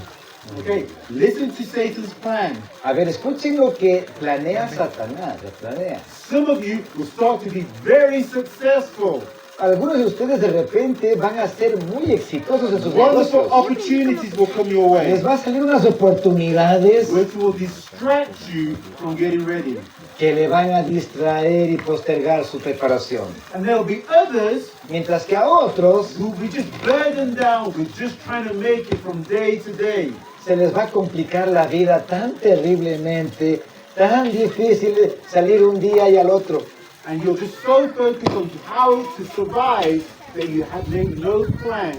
Okay, listen to Satan's plan. A ver, escuchen lo que planea Satanás, planea. Some of you will start to be very successful. Algunos de ustedes de repente van a ser muy exitosos en sus Wonderful negocios. opportunities will come your way. Les va a salir unas oportunidades Which will distract you from getting ready. que le van a distraer y postergar su preparación. And there will be others Mientras que a otros who will be just burdened down with just trying to make it from day to day. se les va a complicar la vida tan terriblemente, tan difícil de salir un día y al otro. And you're just so focused on how to survive that you have made no plan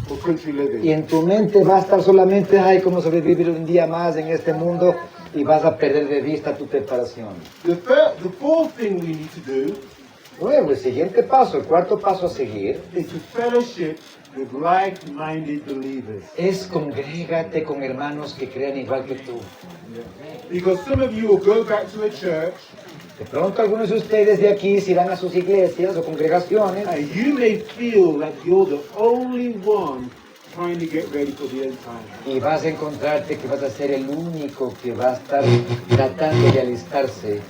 for country living. Y en tu mente va a estar solamente, ay, cómo sobrevivir un día más en este mundo, y vas a perder de vista tu preparación. The fourth thing we need to do Luego, el siguiente paso, el cuarto paso a seguir, is to fellowship with like-minded believers. es congrégate con hermanos que crean igual que tú. Because some of you will go back to a church De pronto algunos de ustedes de aquí se irán a sus iglesias o congregaciones and you may feel like you're the only one trying to get ready for the end time. y vas a encontrarte que vas a ser el único que va a estar tratando de alistarse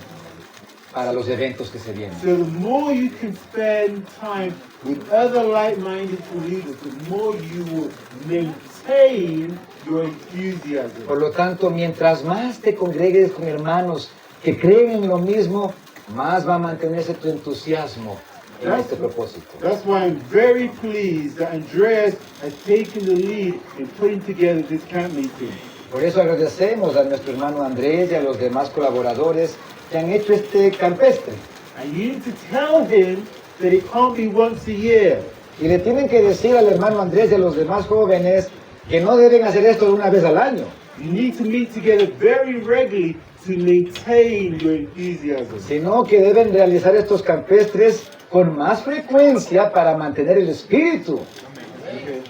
para los eventos que se vienen. So the more you can spend time with other like-minded believers, the more you will maintain your enthusiasm. Por lo tanto, mientras más te congregues con hermanos que creen en lo mismo, más va a mantenerse tu entusiasmo en este propósito. That's why I'm very pleased that Andreas has taken the lead in putting together this camp meeting. Por eso agradecemos a nuestro hermano Andrés y a los demás colaboradores que han hecho este campestre. And you need to tell him that it can't be once a year. Y le tienen que decir al hermano Andrés y a los demás jóvenes que no deben hacer esto una vez al año. You need to meet together very regularly to maintain your enthusiasm. Sino que deben realizar estos campestres con más frecuencia para mantener el espíritu. Okay.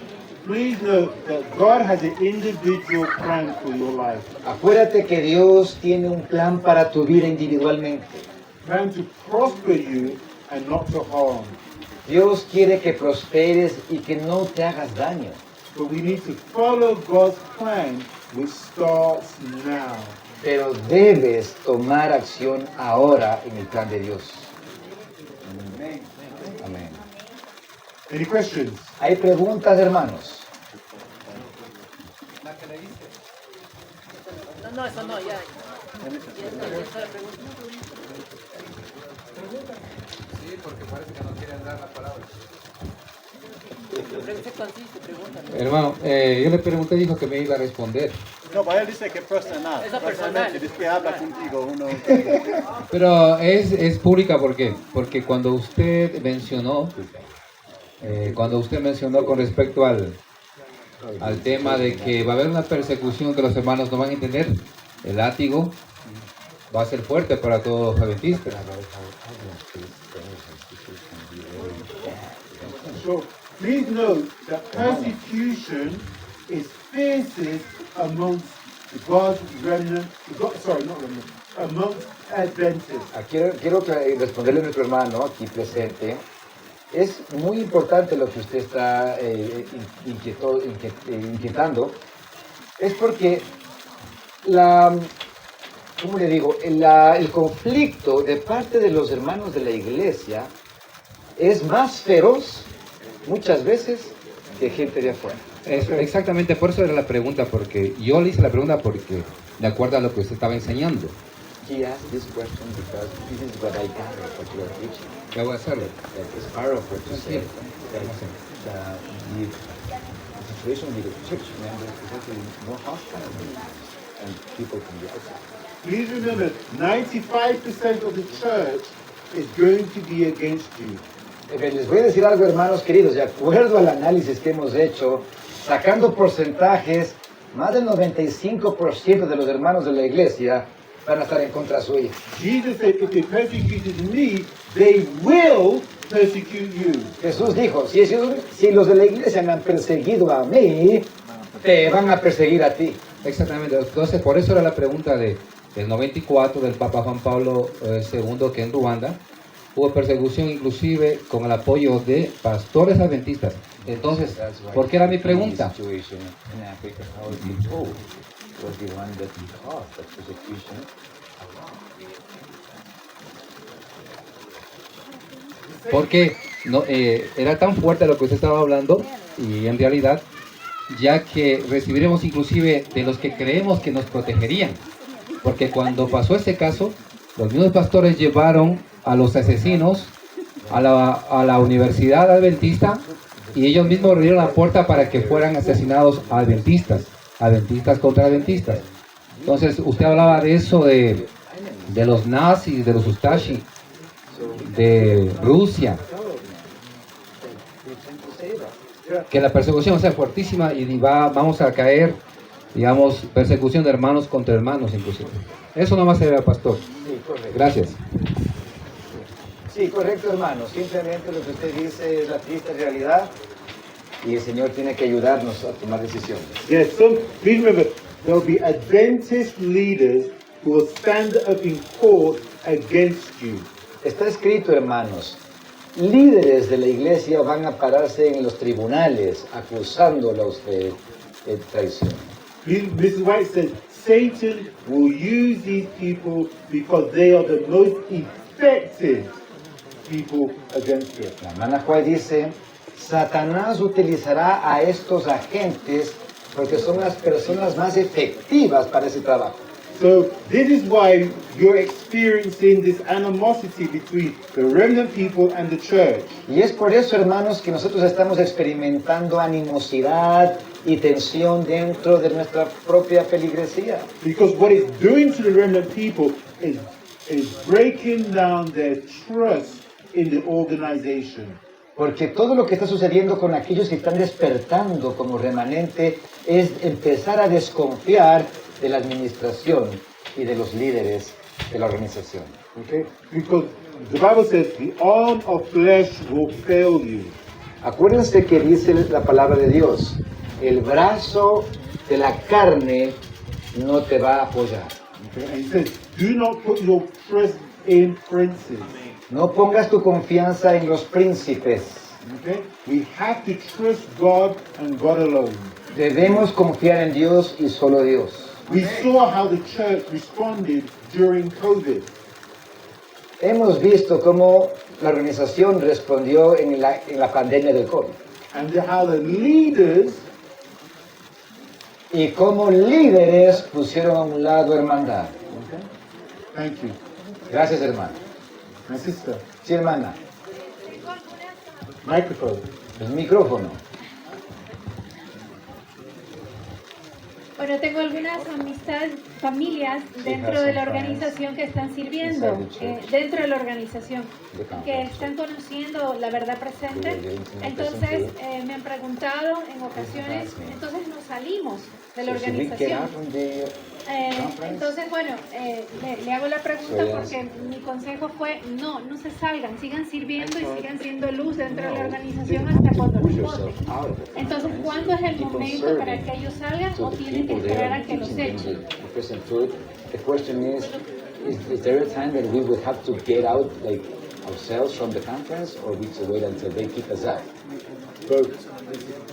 Please note that God has an individual plan for your life. Acuérdate que Dios tiene un plan para tu vida individualmente. Plan to prosper you and not to harm. Dios quiere que prosperes y que no te hagas daño. But we need to follow God's plan, which starts now. Pero debes tomar acción ahora en el plan de Dios. Amén. Any questions? ¿Hay preguntas, hermanos? No, eso no, ya. Sí, porque parece que no quieren dar la palabra. Hermano, yo le pregunté, dijo que me iba a responder. No, para él dice que personal. Eso personal. Después habla contigo uno. Pero es pública, ¿por qué? Porque cuando usted mencionó con respecto al tema de que va a haber una persecución que los hermanos no van a entender, el látigo va a ser fuerte para todos los adventistas. So please note that persecution is fiercest amongst God's remnant, amongst Adventists. Quiero responderle a nuestro hermano aquí presente. Es muy importante lo que usted está inquietando. Es porque ¿cómo le digo? El conflicto de parte de los hermanos de la iglesia es más feroz muchas veces que gente de afuera. Exactamente, por eso era la pregunta, porque yo le hice la pregunta porque de acuerdo a lo que usted estaba enseñando. He asked this question because this is what I got what you are teaching. Ya voy a hacerlo. It's powerful to say that the situation with the church members is actually more hostile and people from the outside. Please remember, 95% of the church is going to be against you. Les voy a decir algo, hermanos queridos, de acuerdo al análisis que hemos hecho, sacando porcentajes, más del 95% de los hermanos de la iglesia van a estar en contra suya. Jesus said, if they persecuted me, they will persecute you. Jesús dijo, si los de la iglesia me han perseguido a mí, te van a perseguir a ti. Exactamente, entonces por eso era la pregunta del 94 del Papa Juan Pablo II, que en Ruanda hubo persecución inclusive con el apoyo de pastores adventistas. Entonces, ¿por qué era mi pregunta? Porque no, era tan fuerte lo que usted estaba hablando, y en realidad, ya que recibiremos inclusive de los que creemos que nos protegerían. Porque cuando pasó ese caso, los mismos pastores llevaron a los asesinos a la universidad adventista, y ellos mismos abrieron la puerta para que fueran asesinados adventistas contra adventistas. Entonces usted hablaba de eso, de los nazis, de los Ustashi, de Rusia, que la persecución va a ser fuertísima y vamos a caer, digamos, persecución de hermanos contra hermanos inclusive. Eso no va a ser el pastor. Gracias. Sí, correcto, hermano. Simplemente lo que usted dice es la triste realidad y el Señor tiene que ayudarnos a tomar decisiones. Yes, please remember, there will be Adventist leaders who will stand up in court against you. Está escrito, hermanos, líderes de la iglesia van a pararse en los tribunales acusándolo a usted de traición. Mrs. White says, Satan will use these people because they are the most effective people against him. La hermana White dice, Satanás utilizará a estos agentes porque son las personas más efectivas para ese trabajo. So this is why you're experiencing this animosity between the remnant people and the church. Y es por eso, hermanos, que nosotros estamos experimentando animosidad y tensión dentro de nuestra propia feligresía. Because what it's doing to the remnant people is breaking down their trust in the organization. Porque todo lo que está sucediendo con aquellos que están despertando como remanente es empezar a desconfiar de la administración y de los líderes de la organización. Okay? Because the Bible says the arm of flesh will fail you. Acuérdense que dice la palabra de Dios, el brazo de la carne no te va a apoyar. Okay? And he says, do not put your trust in princes. No pongas tu confianza en los príncipes. Okay? We have to trust God and God alone. Debemos confiar en Dios y solo Dios. We saw how the church responded during COVID. Hemos visto cómo la organización respondió en la pandemia del COVID. And how the leaders y cómo líderes pusieron a un lado hermandad. Okay. Thank you. Gracias, hermano. My sister. Sí, hermana. Microphone. El micrófono. Bueno, tengo algunas amistades, familias dentro de la organización que están sirviendo, dentro de la organización, que están conociendo la verdad presente. Entonces me han preguntado en ocasiones, entonces nos salimos de la organización. Entonces, bueno, le hago la pregunta porque mi consejo fue, no se salgan, sigan sirviendo y sigan siendo luz dentro de la organización hasta cuando los voten. Entonces, ¿cuándo es el momento para que ellos salgan o tienen que esperar a que los echen? The question is there a time that we would have to get out like ourselves from the conference, or we should wait until they kick us out?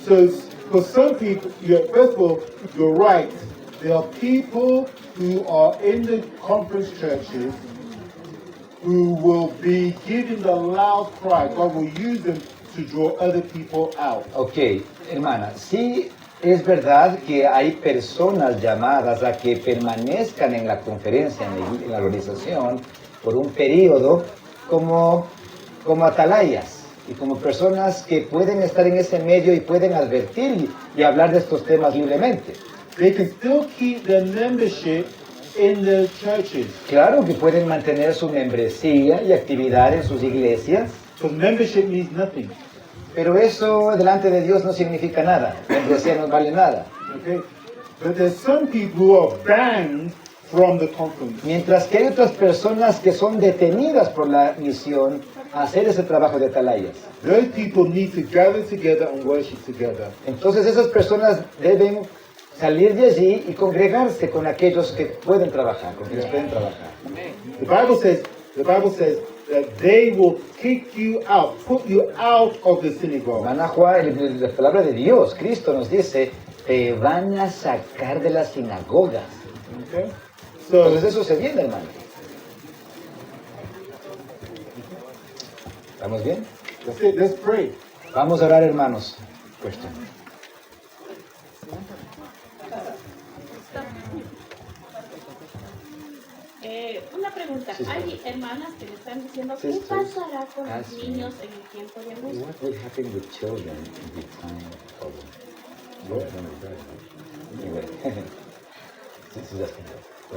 So for some people, first of all, you're right. There are people who are in the conference churches who will be giving the loud cry. God will use them to draw other people out. Ok, hermana, sí es verdad que hay personas llamadas a que permanezcan en la conferencia, en la organización, por un periodo como atalayas y como personas que pueden estar en ese medio y pueden advertir y hablar de estos temas libremente. They can still keep their membership in the churches. Claro que pueden mantener su membresía y actividad en sus iglesias. Because membership means nothing. Pero eso delante de Dios no significa nada. Membresía no vale nada. Okay? But there's some people who are banned from the conference. Mientras que hay otras personas que son detenidas por la misión a hacer ese trabajo de atalayas. Those people need to gather together and worship together. Entonces esas personas deben salir de allí y congregarse con aquellos que pueden trabajar, con quienes pueden trabajar. The Bible says that they will kick you out, put you out of the synagogue. La palabra de Dios, Cristo nos dice, te van a sacar de las sinagogas. Okay? Entonces eso se viene, hermano. ¿Estamos bien? That's it, let's pray. Vamos a orar, hermanos. Question. Una pregunta. Hay hermanas que me están diciendo, ¿qué pasará con los niños en el tiempo de angustia? What will happen with children in the time of what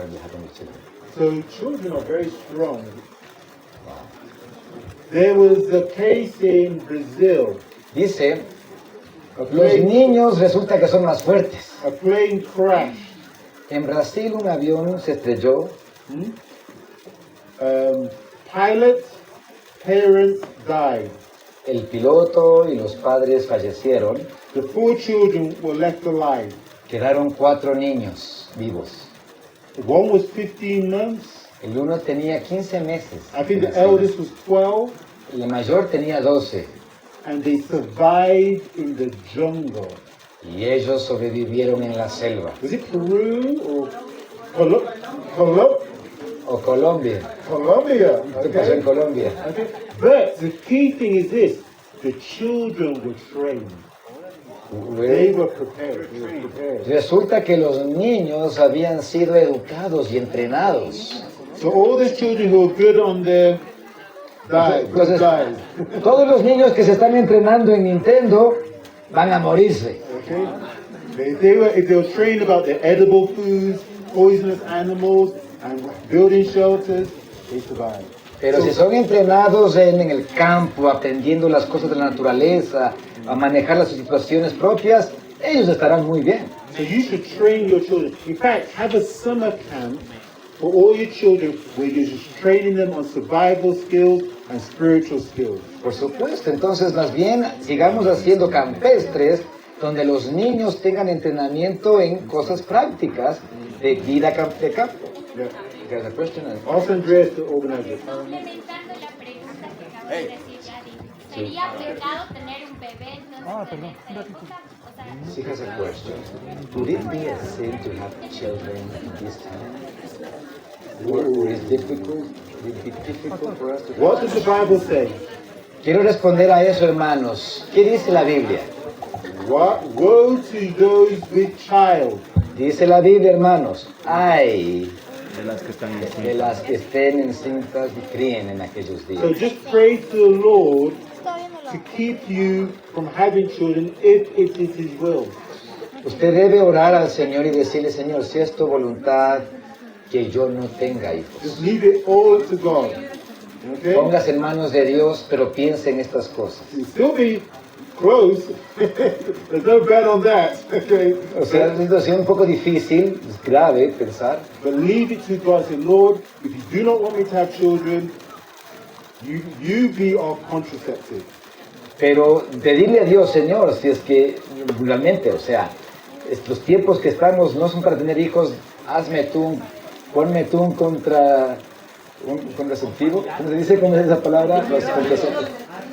will happen with children? So children are very strong. There was a case in Brazil. Dice, los niños resulta que son más fuertes. A plane crash. En Brasil un avión se estrelló. Pilot, parents died. El piloto y los padres fallecieron. The 4 children were left alive. Quedaron 4 niños vivos. One was 15 months. El uno tenía 15 meses. I think the eldest was 12. El mayor tenía 12. And they survived in the jungle. Y ellos sobrevivieron en la selva. Was it Peru or Colombia? Colombia. ¿Qué pasó en Colombia? Okay. But the key thing is this: the children were trained. They were prepared. Resulta que los niños habían sido educados y entrenados. So all the children who are good on their Entonces, todos los niños que se están entrenando en Nintendo van a morirse. Okay. If they were trained about the edible foods, poisonous animals, and building shelters, they survived. Pero si son entrenados en el campo, aprendiendo las cosas de la naturaleza, a manejar las situaciones propias, ellos estarán muy bien. So you should train your children. In fact, have a summer camp for all your children where you're just training them on survival skills and spiritual skills. Por supuesto, entonces más bien sigamos haciendo campestres donde los niños tengan entrenamiento en cosas prácticas de vida de campo. Yeah. There's a question. Ask Andreas to organize it. Complementando la pregunta que acaba de decir Gladys, ¿sería pecado tener un bebé en esta época? She has a question. Would it be a sin to have children in this time? Or is difficult? Would it be difficult for us to have What does the Bible say? Quiero responder a eso, hermanos. ¿Qué dice la Biblia? What? Woe to those with child. Dice la Biblia, hermanos. Ay De las que están de las que estén encintas y críen en aquellos días. So just pray to the Lord to keep you from having children if it is His will. Usted debe orar al Señor y decirle, Señor, si es tu voluntad que yo no tenga hijos. Just leave it all to God. Okay? Póngase en manos de Dios, pero piense en estas cosas. You still be close. There's no bet on that. Okay? O sea, es una situación un poco difícil, es grave pensar. But leave it to God. Say, Lord, if you do not want me to have children, you be our contraceptive. Pero pedirle a Dios, Señor, si es que realmente, o sea, los tiempos que estamos no son para tener hijos, ponme tú un contraceptivo. ¿Cómo se dice? ¿Cómo es esa palabra? Los contraceptivos.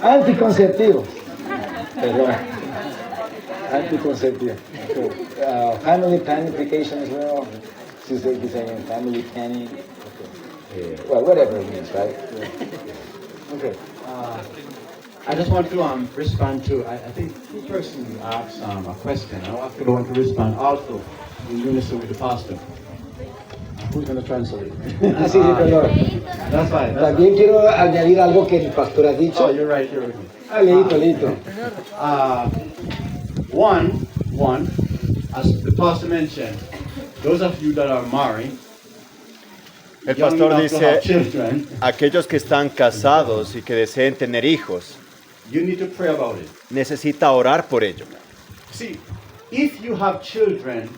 Anticonceptivo. Perdón. Anticonceptivo. Family planification as well. She's saying family planning. Okay. Well, whatever it means, right? Okay. I just want to respond to, I think two persons asked a question. I also want to respond also in unison with the pastor. Who's going to translate? Ah, sí, perdón. That's fine. También quiero añadir algo que el pastor ha dicho. Oh, you're right, you're right. Ah, listo. One, as the pastor mentioned, those of you that are married, El pastor dice, aquellos que están casados y que deseen tener hijos, you need to pray about it. necesita orar por ello. See, if you have children,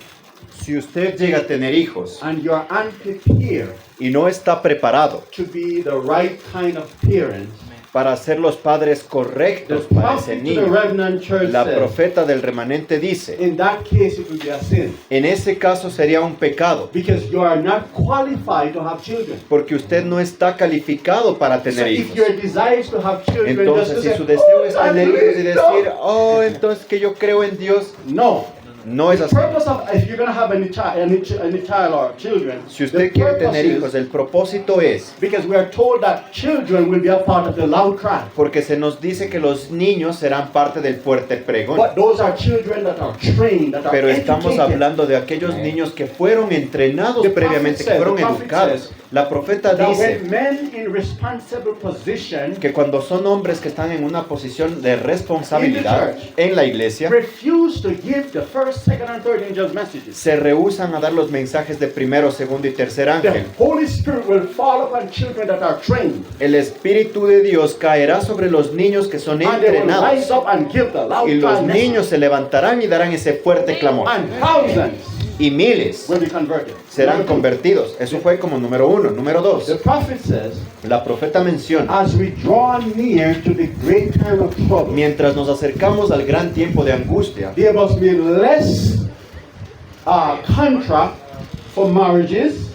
Si usted llega a tener hijos and you are unprepared y no está preparado to be the right kind of parent, para ser los padres correctos the para ese prophet to the niño, Reverend Church la says, profeta del remanente dice, in that case it will be a sin. en ese caso sería un pecado, Because you are not qualified to have children. porque usted no está calificado para So tener if hijos. your desire is to have children, just Entonces, to si say, su deseo es "Oh, tener I hijos y believe, decir, oh, entonces que yo creo en Dios, no es The así. purpose of, if you're going to have any child or children, Si usted quiere tener hijos, el propósito es, because we are told that children will be a part of the loud cry. porque se nos dice que los niños serán parte del fuerte pregón. But those are children that are trained, that are Pero estamos educated. hablando de aquellos niños que fueron entrenados The previamente, que prophet fueron says, the prophet educados. says, La profeta That dice when men in responsible position que cuando son hombres que están en una posición de responsabilidad In the church, en la iglesia, refuse to give the first, second, and third angels messages, se rehúsan a dar los mensajes de primero, segundo y tercer ángel. the Holy Spirit will fall upon children that are trained, El Espíritu de Dios caerá sobre los niños que son and they will entrenados. rise up and give the loud Y los cry niños se levantarán y darán ese fuerte clamor. and thousands Y miles will be converted. serán convertidos. Eso fue como número uno. Número The dos, prophet says, la profeta menciona, as we draw near to the great time of trouble, mientras nos acercamos al gran tiempo de angustia, there must be less contract for marriages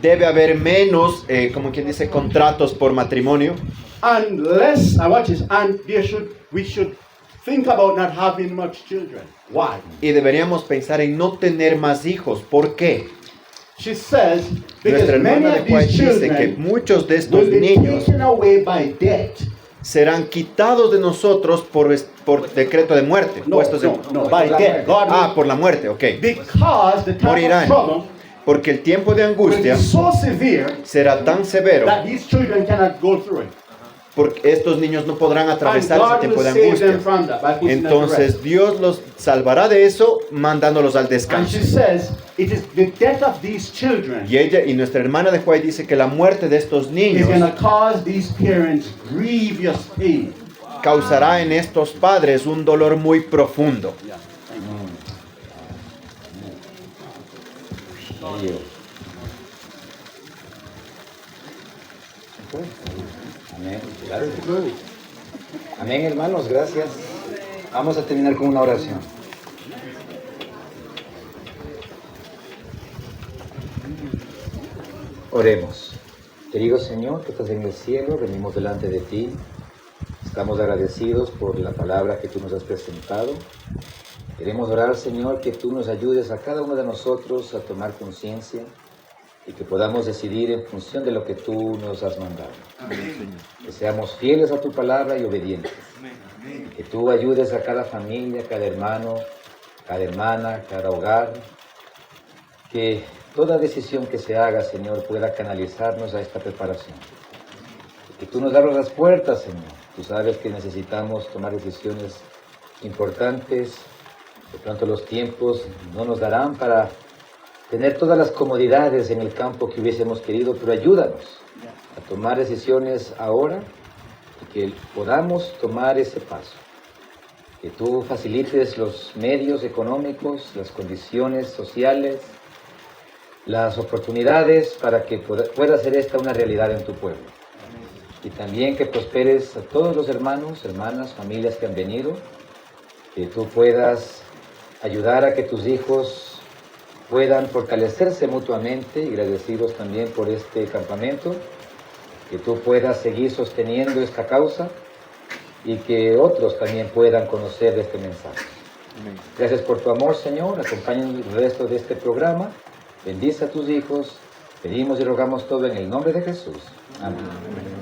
debe haber menos, como quien dice, contratos por matrimonio. and less, and we should think about not having much children. Why? Y deberíamos pensar en no tener más hijos. ¿Por qué? She says, because Nuestra many hermana de of these White dice que children muchos de estos will be niños taken away by death. serán quitados de nosotros por decreto de muerte. Puestos en- by death. God will- por la muerte, ok. Because the time Morirán. of trouble Porque el tiempo de will be angustia so severe será tan severo that these children cannot go through it. porque estos niños no podrán atravesar And ese God tiempo will de save them angustia. from that by putting them to Entonces rest. Dios los salvará de eso mandándolos al And descanso. she says, it is the death of these children Y nuestra hermana de Huay dice que la muerte de estos is niños going to cause these parents grievous pain. causará en estos padres un dolor muy profundo. Amén. Amén, hermanos, gracias. Vamos a terminar con una oración. Oremos. Querido Señor, que estás en el cielo, venimos delante de ti. Estamos agradecidos por la palabra que tú nos has presentado. Queremos orar, Señor, que tú nos ayudes a cada uno de nosotros a tomar conciencia y que podamos decidir en función de lo que tú nos has mandado. Que seamos fieles a tu palabra y obedientes. Que tú ayudes a cada familia, cada hermano, cada hermana, cada hogar. Que toda decisión que se haga, Señor, pueda canalizarnos a esta preparación. Que tú nos abras las puertas, Señor. Tú sabes que necesitamos tomar decisiones importantes. De pronto los tiempos no nos darán para tener todas las comodidades en el campo que hubiésemos querido, pero ayúdanos a tomar decisiones ahora y que podamos tomar ese paso. Que tú facilites los medios económicos, las condiciones sociales, las oportunidades para que pueda ser esta una realidad en tu pueblo. Y también que prosperes a todos los hermanos, hermanas, familias que han venido, que tú puedas ayudar a que tus hijos puedan fortalecerse mutuamente y agradecidos también por este campamento, que tú puedas seguir sosteniendo esta causa y que otros también puedan conocer de este mensaje. Gracias por tu amor, Señor. Acompáñanos el resto de este programa. Bendice a tus hijos. Pedimos y rogamos todo en el nombre de Jesús. Amén.